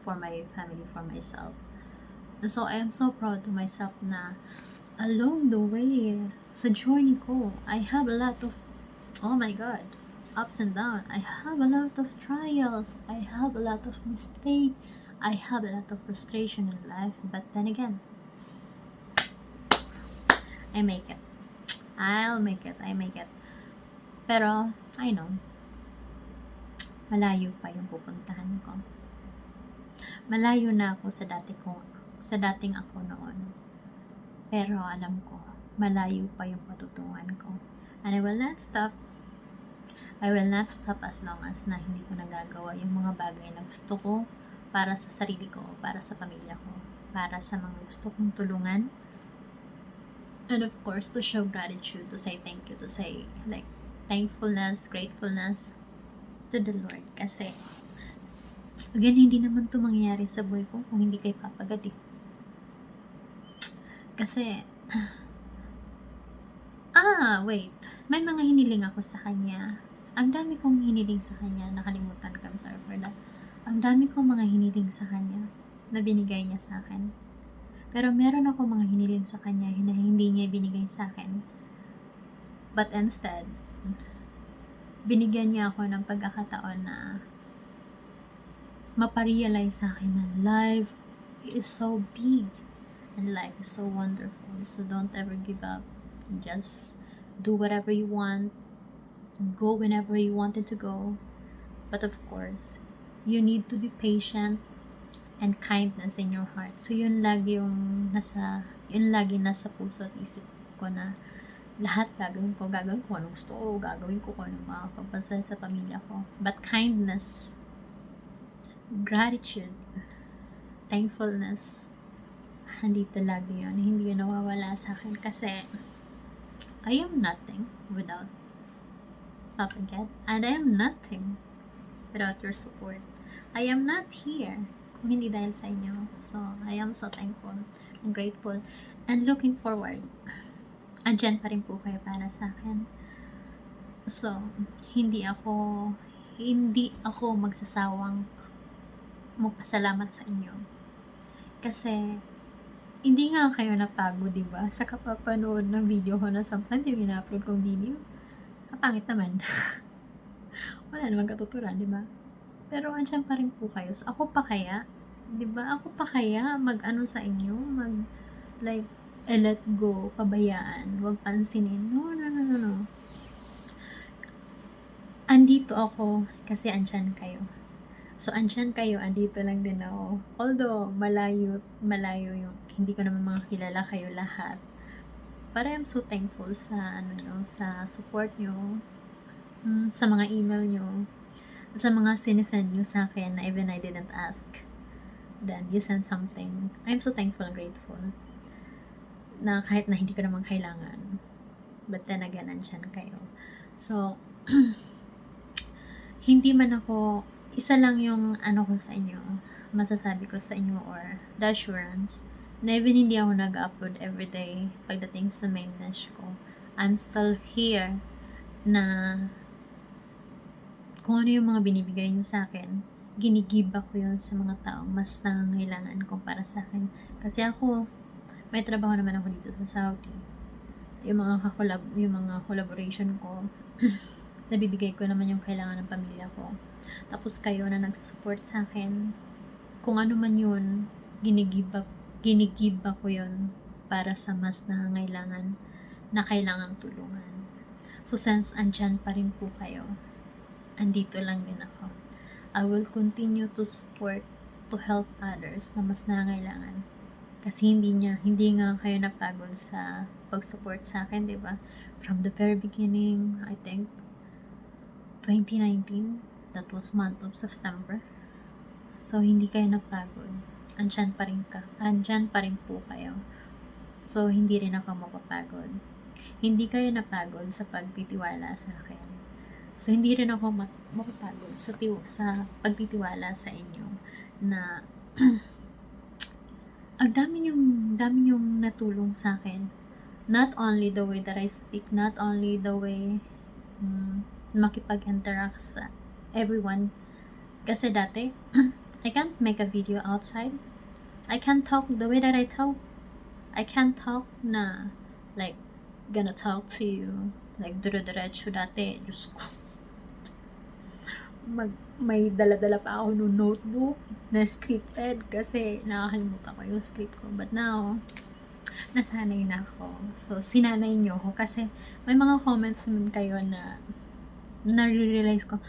Speaker 1: for my family, for myself. And so, I am so proud to myself na along the way, sa journey ko, I have a lot of, oh my God, ups and downs. I have a lot of trials. I have a lot of mistakes. I have a lot of frustration in life. But then again, I make it. I'll make it. I make it. Pero, I know, malayo pa yung pupuntahan ko. Malayo na ako sa dating ako noon. Pero alam ko, malayo pa yung patutungan ko. And I will not stop. I will not stop as long as na hindi ko nagagawa yung mga bagay na gusto ko para sa sarili ko, para sa pamilya ko, para sa mga gusto kong tulungan. And of course, to show gratitude, to say thank you, to say like thankfulness, gratefulness to the Lord. Kasi, again, hindi naman to mangyayari sa buhay ko kung hindi kay Papa God eh. Kasi, wait. May mga hiniling ako sa kanya. Ang dami kong hiniling sa kanya. Nakalimutan ko, I'm sorry for that. Ang dami kong mga hiniling sa kanya na binigay niya sa akin. Pero meron ako mga hiniling sa kanya na hindi niya binigay sa akin. But instead, binigyan niya ako ng pagkakataon na maparealize sa akin na life is so big and life is so wonderful. So don't ever give up. Just do whatever you want, go whenever you wanted to go. But of course, you need to be patient and kindness in your heart. So yun lagi nasa puso at isip ko na lahat gagawin ko ano gusto ko, gagawin ko kung ano makakapagpasaya sa pamilya ko. But kindness, gratitude, thankfulness, andito lagi yun. Hindi yun nawawala sa akin kasi I am nothing without Papa God, and I am nothing without your support. I am not here kung hindi dahil sa inyo. So, I am so thankful and grateful and looking forward. Andyan pa rin po kayo para sa akin. So, hindi ako magsasawang magpasalamat sa inyo. Kasi, hindi nga kayo napagod, diba? Sa kapapanood ng video ko na sometimes yung ina-upload kong video, kapangit naman. Wala namang katuturan, diba? Pero andyan pa rin po kayo. So, ako pa kaya, diba? Ako pa kaya mag-ano sa inyo, let go, pabayaan, huwag pansinin. No. Andito ako kasi andyan kayo. So, andyan kayo, andito lang din ako. Although, malayo yung, hindi ko naman mga kilala kayo lahat. But I'm so thankful sa, sa support nyo, sa mga email nyo, sa mga sinesend nyo sa akin na even I didn't ask. Then, you sent something. I'm so thankful and grateful na kahit na hindi ko naman kailangan. But then again, andyan kayo. So, hindi man ako, isa lang yung ko sa inyo, masasabi ko sa inyo or the assurance na even hindi ako nag-upload everyday pagdating sa main niche ko, I'm still here na kung ano yung mga binibigay nyo sa akin, ginigiba ko yun sa mga taong mas nangangailangan kumpara sa akin. Kasi ako, may trabaho naman ako dito sa Saudi. Yung mga collaboration ko, nabibigay ko naman yung kailangan ng pamilya ko. Tapos kayo na nagsusupport sa akin, kung ano man yun, ginigiba ko yun para sa mas nangangailangan na kailangan tulungan. So since andyan pa rin po kayo, andito lang din ako. I will continue to support, to help others na mas nangangailangan. Kasi hindi nga kayo napagod sa pag-support sa akin, di ba? From the very beginning, I think 2019, that was month of September. So, hindi kayo napagod. Andyan pa rin po kayo. So, hindi rin ako mapapagod. Hindi kayo napagod sa pagtitiwala sa akin. So, hindi rin ako mapapagod sa pagtitiwala sa inyo na ang dami yung natulong sa akin. Not only the way that I speak, not only the way makipag-interact sa everyone. Kasi dati, I can't make a video outside. I can't talk the way that I talk. I can't talk na, like, gonna talk to you, like, dire-diretso dati. Diyos ko. May dala-dala pa ako ng notebook na scripted kasi nakakalimutan ko yung script ko. But now, nasanay na ako. So, sinanay nyo ako kasi may mga comments naman kayo na nare-realize ko,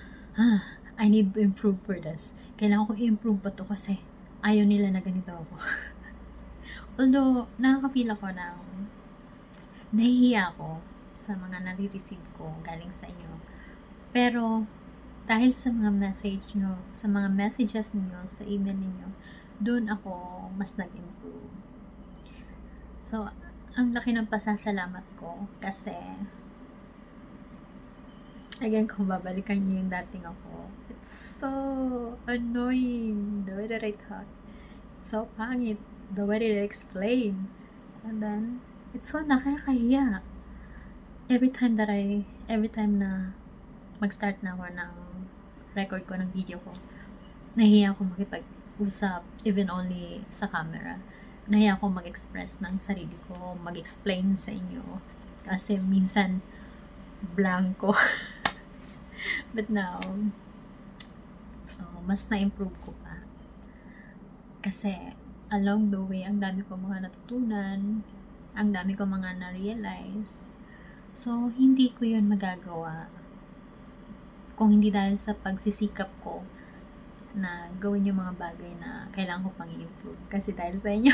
Speaker 1: I need to improve for this. Kailangan ko i-improve pa to kasi ayaw nila na ganito ako. Although, nakaka-feel ako ng nahihiya ako sa mga nare-receive ko galing sa inyo. Pero, dahil sa mga messages niyo, sa email niyo, doon ako mas nag-improve. So, ang laki ng pasasalamat ko kasi again, kung babalikan niyo yung dating ako, it's so annoying the way that I talk. It's so pangit the way that I explain. And then, it's so nakakahiya. Every time na mag-start na ako ng record ko ng video ko, nahiya ako makipag-usap, even only sa camera. Nahiya ako mag-express ng sarili ko, mag-explain sa inyo. Kasi minsan, blanco. But now, so, mas na-improve ko pa. Kasi, along the way, ang dami ko mga natutunan, ang dami ko mga na-realize. So, hindi ko yun magagawa kung hindi dahil sa pagsisikap ko na gawin yung mga bagay na kailangan ko pang i-improve. Kasi dahil sa inyo.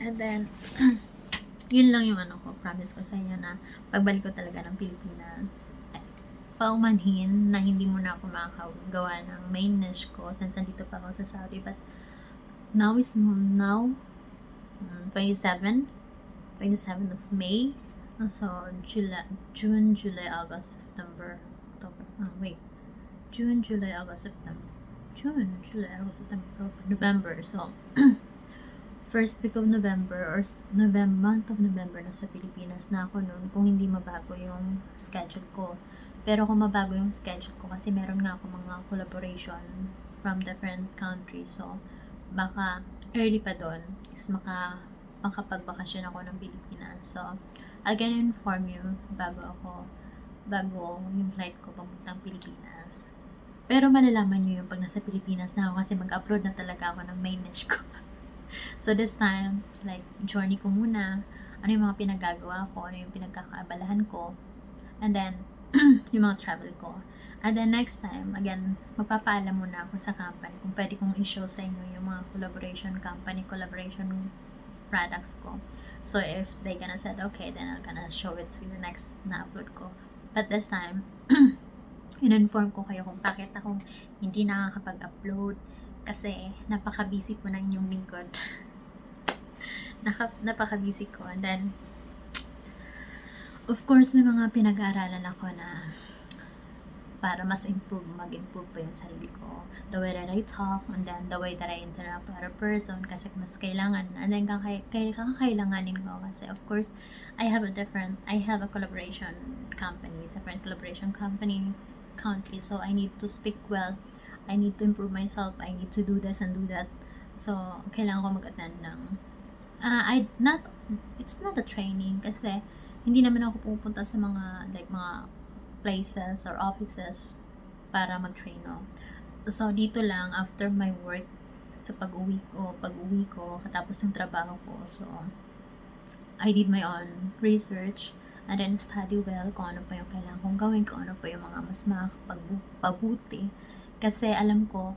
Speaker 1: And then, yun lang yung promise ko sa inyo na pagbalik ko talaga ng Pilipinas, paumanhin na hindi mo na ako makagawa ng main niche ko since nandito pa ako sa Saudi. But now 27th of May. So, June, July, August, September, October. June, July, August, September. October, November. So, first week of November or month of November na sa Pilipinas na ako noon kung hindi mabago yung schedule ko. Pero kung mabago yung schedule ko kasi meron nga ako mga collaboration from different countries. So, baka early pa doon is makapagbakasyon ako ng Pilipinas. So, I'll gonna inform you bago yung flight ko papuntang Pilipinas. Pero malalaman nyo yung pag nasa Pilipinas na ako kasi mag-upload na talaga ako ng main niche ko. So, this time, like, journey ko muna. Ano yung mga pinagagawa ko, ano yung pinagkakaabalahan ko. And then, yung mga travel ko. And then, next time, again, magpapaalam muna ako sa company kung pwede kong i-show sa inyo yung mga collaboration products ko. So, if they gonna said, okay, then I'll gonna show it to you next na upload ko. But this time, in-inform ko kayo kung bakit ako hindi nakakapag-upload kasi napaka-busy po ng inyong lingkod. Napaka-busy ko. And then, of course, may mga pinag-aaralan ako na para mas mag-improve pa yung sarili ko. The way that I talk, and then the way that I interact with other person, kasi mas kailangan, and then kakailanganin ko kasi, of course, I have a collaboration company, country, so I need to speak well, I need to improve myself, I need to do this and do that. So, kailangan ko mag-attend ng, it's not a training, kasi, hindi naman ako pupunta sa mga places or offices para mag-train, no. So, dito lang, after my work, sa pag-uwi ko, katapos ng trabaho ko, so, I did my own research, and then study well kung ano pa yung kailangan kong gawin, kung ano pa yung mga mas makakapagpabuti. Kasi, alam ko,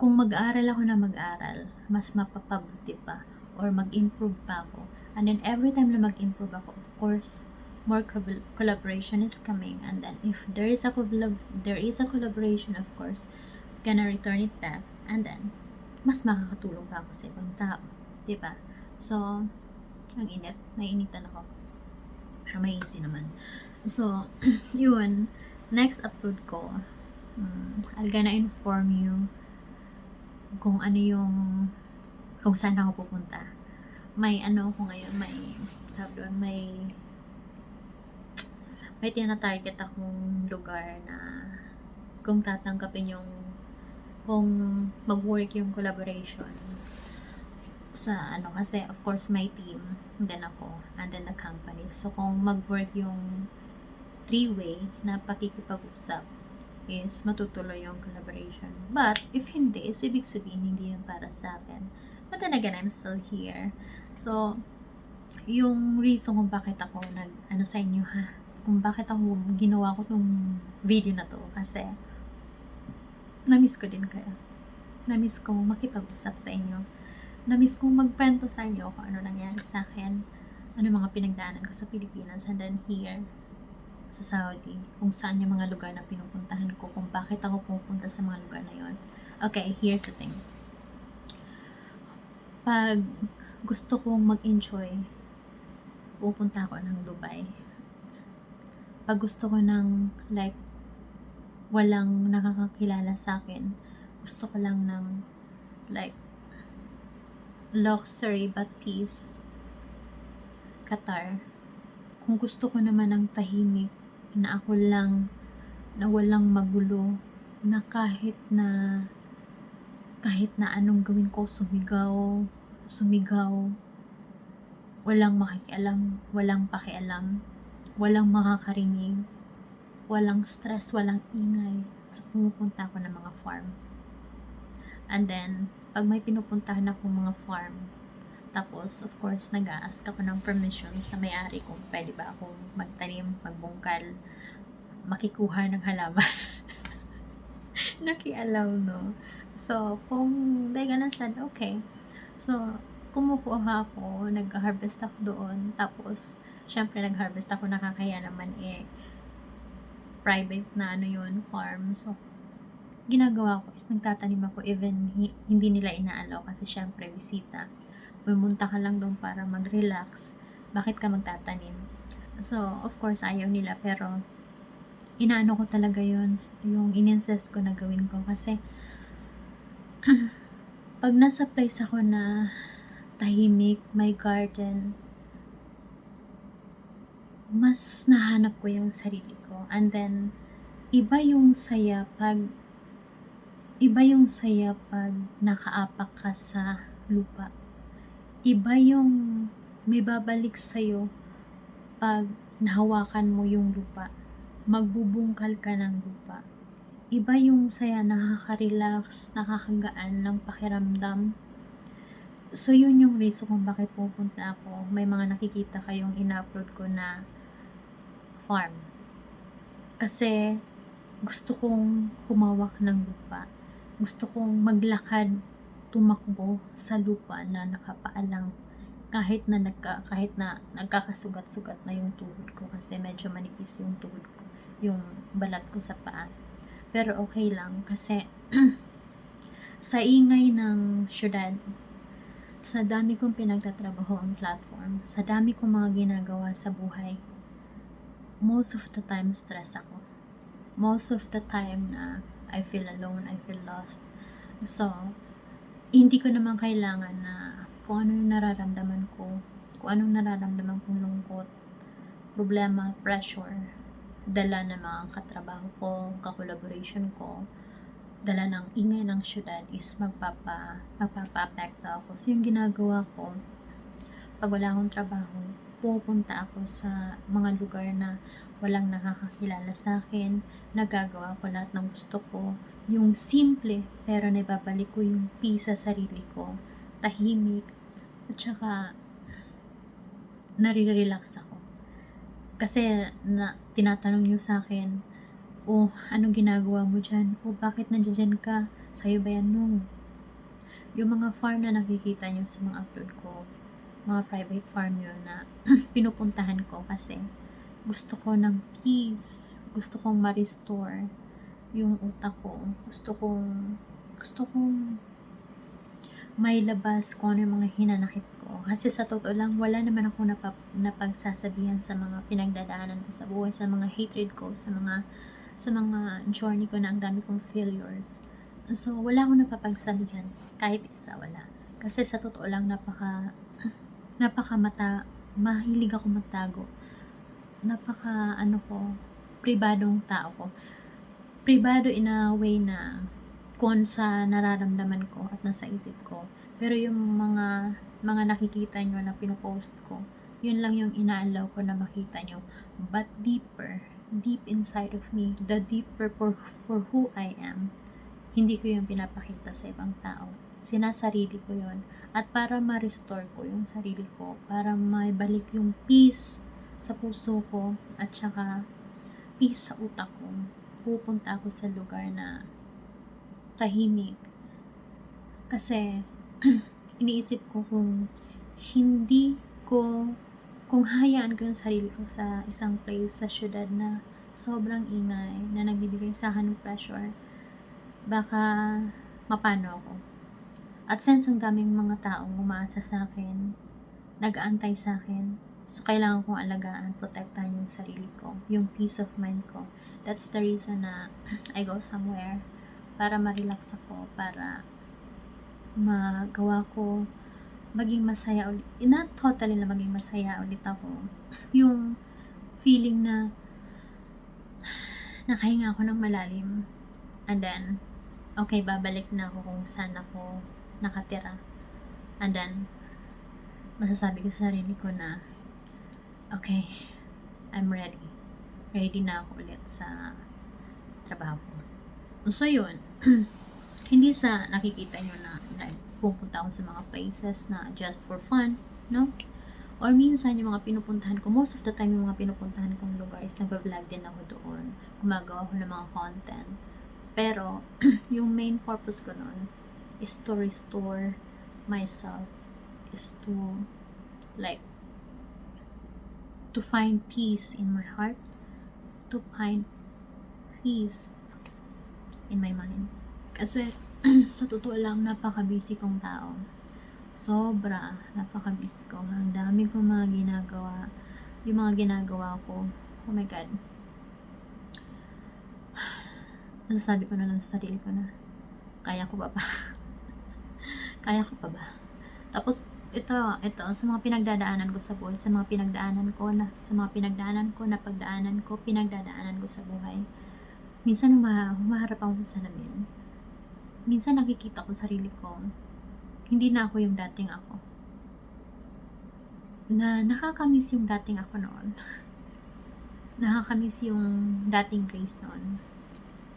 Speaker 1: kung mag-aaral ako na mag-aaral, mas mapapabuti pa, or mag-improve pa ako. And then, every time na mag-improve ako, of course, more collaboration is coming, and then if there is a collaboration, of course, gonna return it back, and then mas makakatulong pa ako sa ibang tao, diba? So, ang naiinitan ako, pero may easy naman. So, yun, next upload ko, I'm gonna inform you kung saan ako pupunta. May ko ngayon, may tina-target akong lugar na kung tatanggapin kung mag-work yung collaboration sa kasi of course my team, and then ako, and then the company. So, kung mag-work yung three-way na pakikipag-usap, is matutuloy yung collaboration. But, if hindi, is ibig sabihin hindi yan para sa akin. But then again, I'm still here. So, yung reason kung bakit ako sa inyo kung bakit ako ginawa ko tong video na to, kasi na-miss ko din kayo. Na-miss ko makipag-usap sa inyo. Na-miss ko magkwento sa inyo kung ano nangyari sa akin, ano mga pinagdaanan ko sa Pilipinas, and then here sa Saudi, kung saan yung mga lugar na pinupuntahan ko, kung bakit ako pupunta sa mga lugar na yon. Okay, here's the thing. Pag gusto kong mag-enjoy, pupunta ako ng Dubai. Pag gusto ko ng walang nakakakilala sa akin, gusto ko lang ng luxury but peace, Qatar. Kung gusto ko naman ng tahimik, na ako lang, na walang magulo, na kahit na anong gawin ko, sumigaw, walang makikialam, walang pakialam, walang makakarinig, walang stress, walang ingay. So, pumupunta ako ng mga farm. And then, pag may pinupuntahan akong mga farm, Tapos, of course, nag-a-ask ako ng permission sa may-ari kung pwede ba akong magtanim, magbungkal, makikuha ng halaman. Naki-allow, no? So, kung they gonna said, okay. So, kumukuha ako, nag-harvest ako doon. Tapos, syempre, nag-harvest ako, nakakaya naman private na yun, farm. So, ginagawa ko is nagtatanim ako even hindi nila inaalaw kasi syempre, bisita. Pumunta ka lang doon para mag-relax. Bakit ka magtatanim? So, of course, ayaw nila pero inaano ko talaga yun, yung in-insist ko na gawin ko kasi pag nasa place ako na tahimik, may garden, mas nahanap ko yung sarili ko. And then, iba yung saya pag nakaapak ka sa lupa. Iba yung may babalik sa'yo pag nahawakan mo yung lupa. Magbubungkal ka ng lupa. Iba yung saya, nakaka-relax, nakakagaan ng pakiramdam. So, yun yung reason kung bakit pupunta ako. May mga nakikita kayong in-upload ko na farm. Kasi, gusto kong humawak ng lupa. Gusto kong maglakad, tumakbo sa lupa na nakapaalang kahit na nagkakasugat-sugat na yung tuhod ko kasi medyo manipis yung tuhod ko, yung balat ko sa paa. Pero okay lang kasi sa ingay ng syudad, sa dami kong pinagtatrabaho ang platform, sa dami kong mga ginagawa sa buhay, most of the time stress ako. Most of the time na I feel alone, I feel lost. So, hindi ko naman kailangan na kung ano yung nararamdaman ko, kung anong nararamdaman kong lungkot, problema, pressure, dala ng mga katrabaho ko, ka-collaboration ko, dala ng ingay ng syudad is magpapa-apekto ako. So, yung ginagawa ko, pag wala akong trabaho, pupunta ako sa mga lugar na walang nakakakilala sa akin, nagagawa ko lahat ng gusto ko, yung simple, pero nababalik ko yung peace sa sarili ko, tahimik, at saka nare-relax ako. Kasi tinatanong nyo sa akin, anong ginagawa mo dyan? Bakit nandiyan ka? Sa'yo ba yan? No. Yung mga farm na nakikita nyo sa mga upload ko, mga private farm yun na pinupuntahan ko kasi gusto ko ng peace. Gusto kong ma-restore yung utak ko. Gusto kong may labas kung ano yung mga hinanakit ko. Kasi sa totoo lang, wala naman ako napagsasabihan sa mga pinagdadaanan ko sa buhay, sa mga hatred ko, sa mga journey ko na ang dami kong failures. So, wala akong napapagsabihan. Kahit isa, wala. Kasi sa totoo lang, mahilig ako magtago. Pribadong tao ko. Pribado in a way na kung sa nararamdaman ko at nasa isip ko. Pero yung mga nakikita nyo na pinopost ko, yun lang yung inaalaw ko na makita nyo. But deep inside of me, the deeper for who I am, hindi ko yung pinapakita sa ibang tao. Sinasarili ko yun. At para ma-restore ko yung sarili ko, para maibalik yung peace sa puso ko, at saka peace sa utak ko, pupunta ako sa lugar na tahimik. Kasi, iniisip ko kung hayaan ko yung sarili ko sa isang place sa syudad na sobrang ingay, na nagbibigay sa akin ng pressure, baka mapano ako. At since ang daming mga taong umaasa sa akin, nag-aantay sa akin, so kailangan kong alagaan, protektahan yung sarili ko, yung peace of mind ko. That's the reason na I go somewhere para ma-relax ako, para magawa ko maging masaya ulit. Not totally na maging masaya ulit ako. Yung feeling na nakahinga ako ng malalim, and then okay, babalik na ako kung saan ako nakatira, and then masasabi ko sa sarili ko na okay, I'm ready na ako ulit sa trabaho ko. So yun, hindi sa nakikita nyo na pupunta ako sa mga places na just for fun, no? Or minsan, yung mga pinupuntahan ko, most of the time, yung mga pinupuntahan kong lugar is nagpa-vlog din ako doon. Gumagawa ako ng mga content. Pero, yung main purpose ko noon is to restore myself, is to, like, to find peace in my heart, to find peace in my mind. Kasi, sa totoo lang, napaka-busy kong tao. Sobra, napaka-busy ko. Ang dami kong mga ginagawa. Yung mga ginagawa ko, oh my God. Nasasabi ko na lang sa sarili ko na, kaya ko ba ba? Kaya ko pa ba? Tapos, ito, sa mga pinagdadaanan ko sa buhay, sa mga pinagdaanan ko, pinagdadaanan ko sa buhay. Minsan, humaharap ako sa salamin. Minsan, nakikita ko sarili ko, hindi na ako yung dating ako. Na nakakamiss yung dating ako noon. Nakakamiss yung dating Grace noon.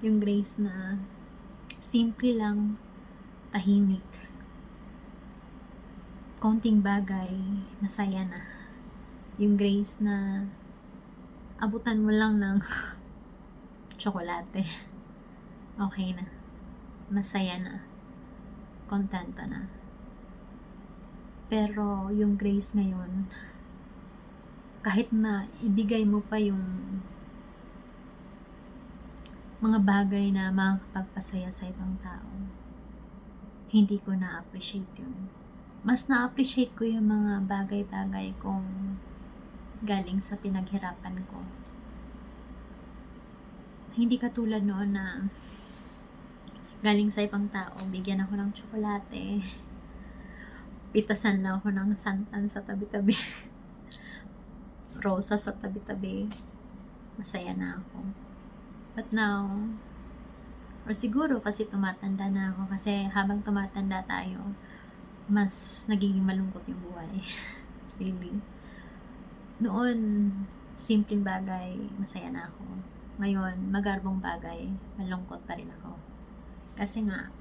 Speaker 1: Yung Grace na simple lang, tahimik. Konting bagay, masaya na. Yung Grace na abutan mo lang ng tsokolate. Okay na. Masaya na. Kontento na. Pero yung Grace ngayon, kahit na ibigay mo pa yung mga bagay na makakapagpasaya sa ibang tao, hindi ko na-appreciate yun. Mas na-appreciate ko yung mga bagay-bagay kung galing sa pinaghirapan ko. Hindi katulad noon na galing sa ibang tao, bigyan ako ng tsokolate, pitasan lang ako ng santan sa tabi-tabi, rosa sa tabi-tabi, masaya na ako. But now, or siguro kasi tumatanda na ako, kasi habang tumatanda tayo, mas nagiging malungkot yung buhay. Really. Noon, simpleng bagay, masaya na ako. Ngayon, magarbong bagay, malungkot pa rin ako. Kasi nga,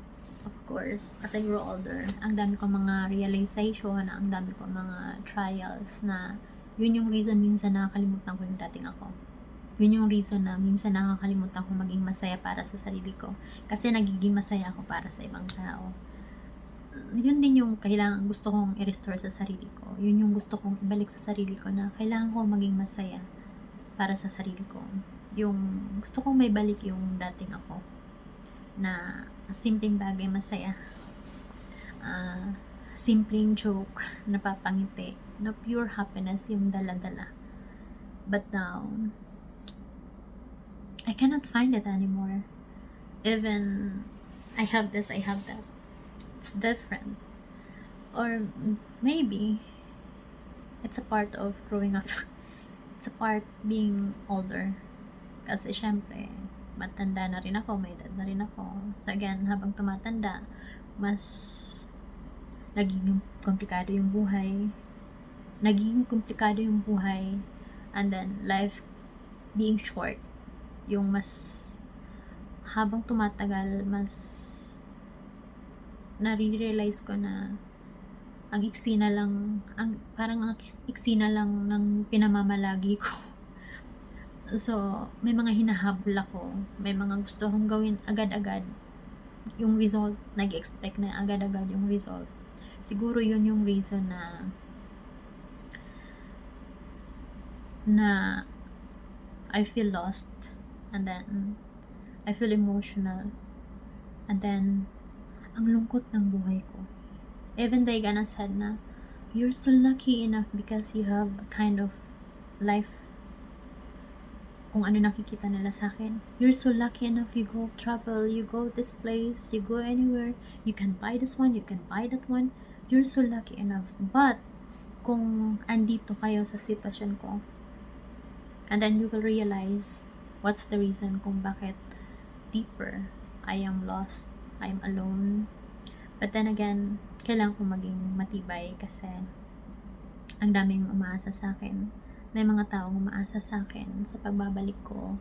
Speaker 1: of course, as I grow older, ang dami ko mga realization, ang dami ko mga trials na yun yung reason minsan nakakalimutan ko yung dating ako. Yun yung reason na minsan nakakalimutan ko maging masaya para sa sarili ko. Kasi nagiging masaya ako para sa ibang tao. Yun din yung kailangan, gusto kong i-restore sa sarili ko. Yun yung gusto kong ibalik sa sarili ko na kailangan ko maging masaya para sa sarili ko. Yung gusto kong may balik yung dating ako. Na simpleng bagay masaya, simpleng joke, napapangiti, na pure happiness yung dala-dala. But now, I cannot find it anymore. Even I have this, I have that. It's different. Or maybe it's a part of growing up. It's a part being older. Kasi syempre, matanda na rin ako, may edad na rin ako. So again, habang tumatanda, mas nagiging komplikado yung buhay. And then, life being short. Yung mas, habang tumatagal, mas nare-realize ko na ang iksi na lang ng pinamamalagi ko. So, may mga hinahabol ako, may mga gusto kong gawin agad-agad. Yung result, nag-expect na agad-agad yung result. Siguro yun yung reason na I feel lost, and then I feel emotional, and then ang lungkot ng buhay ko. Even Daigana said na, you're so lucky enough because you have a kind of life. Kung ano nakikita nila sa akin, you're so lucky enough, you go travel, you go this place, you go anywhere, you can buy this one, you can buy that one, you're so lucky enough. But kung andito kayo sa sitwasyon ko, and then you will realize what's the reason kung bakit deeper I am lost, I am alone. But then again, kailangan ko maging matibay kasi ang daming umaasa sa akin. May mga taong umaasa sa akin sa pagbabalik ko,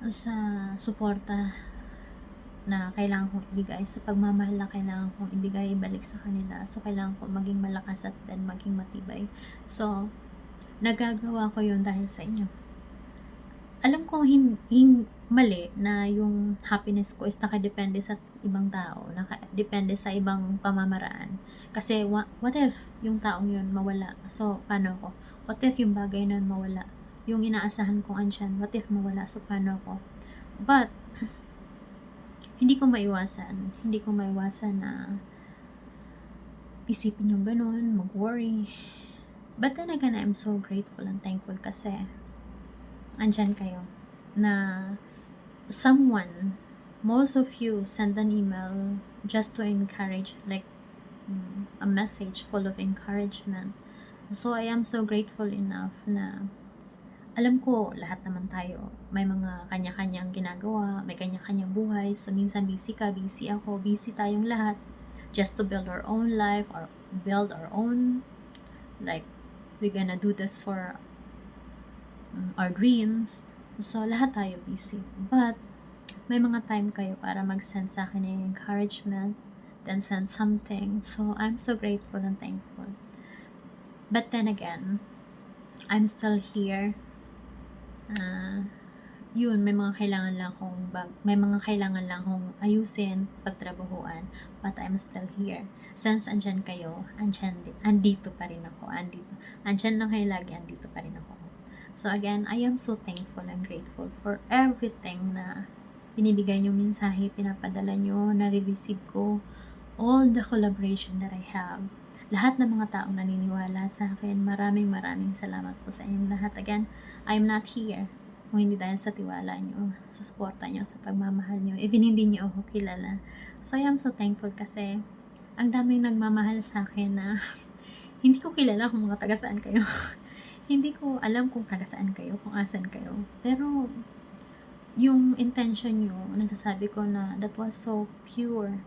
Speaker 1: sa suporta na kailangan kong ibigay, sa pagmamahal na kailangan kong ibigay, ibalik sa kanila. So, kailangan ko maging malakas at then maging matibay. So, nagagawa ko yun dahil sa inyo. Alam ko mali na yung happiness ko is nakadepende sa ibang tao, nakadepende sa ibang pamamaraan. Kasi what if yung taong yun mawala? So, paano ko? What if yung bagay na mawala? Yung inaasahan kong andyan, what if mawala? So, paano ko? But, hindi ko maiwasan na isipin yung ganun, mag-worry. But then again, I'm so grateful and thankful kasi andyan kayo na someone, most of you send an email just to encourage, like a message full of encouragement. So I am so grateful enough na alam ko lahat naman tayo may mga kanya-kanyang ginagawa, may kanya-kanyang buhay. So minsan busy ka, busy ako, busy tayong lahat just to build our own life or build our own, like we're gonna do this for our dreams. So, lahat tayo busy. But, may mga time kayo para mag-send sa akin ng encouragement, then send something. So, I'm so grateful and thankful. But then again, I'm still here. Yun, may mga kailangan lang akong ayusin, pagtrabahuan, but I'm still here. Since andyan kayo, andito pa rin ako, andyan lang kayo lagi, andito pa rin ako. So again, I am so thankful and grateful for everything na binibigay nyo mensahe, pinapadala nyo, nare-receive ko, all the collaboration that I have. Lahat ng mga taong naniniwala sa akin, maraming salamat po sa inyong lahat. Again, I'm not here kung hindi dahil sa tiwala nyo, sa suporta nyo, sa pagmamahal nyo, even hindi nyo ako kilala. So I am so thankful kasi ang daming nagmamahal sa akin na hindi ko kilala kung mga taga saan kayo. Hindi ko alam kung taga saan kayo, kung asan kayo. Pero, yung intention nyo, nasasabi ko na that was so pure.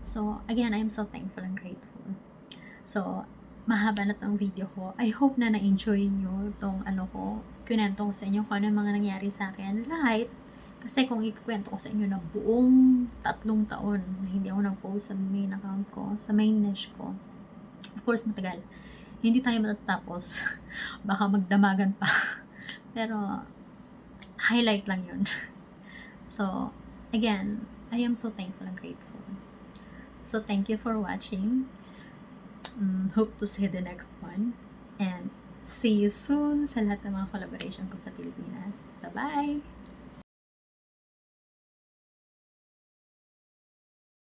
Speaker 1: So, again, I'm so thankful and grateful. So, mahaba na tong video ko. I hope na na-enjoy nyo tong kinento ko sa inyo kung ano yung mga nangyari sa akin. Light, kasi kung ikwento ko sa inyo na buong 3 taon na hindi ako nag-post sa main account ko, sa main niche ko, of course, matagal. Hindi tayo matatapos. Baka magdamagan pa. Pero, highlight lang yun. So, again, I am so thankful and grateful. So, thank you for watching. Hope to see the next one. And see you soon sa lahat ng mga collaboration ko sa Pilipinas. So, bye!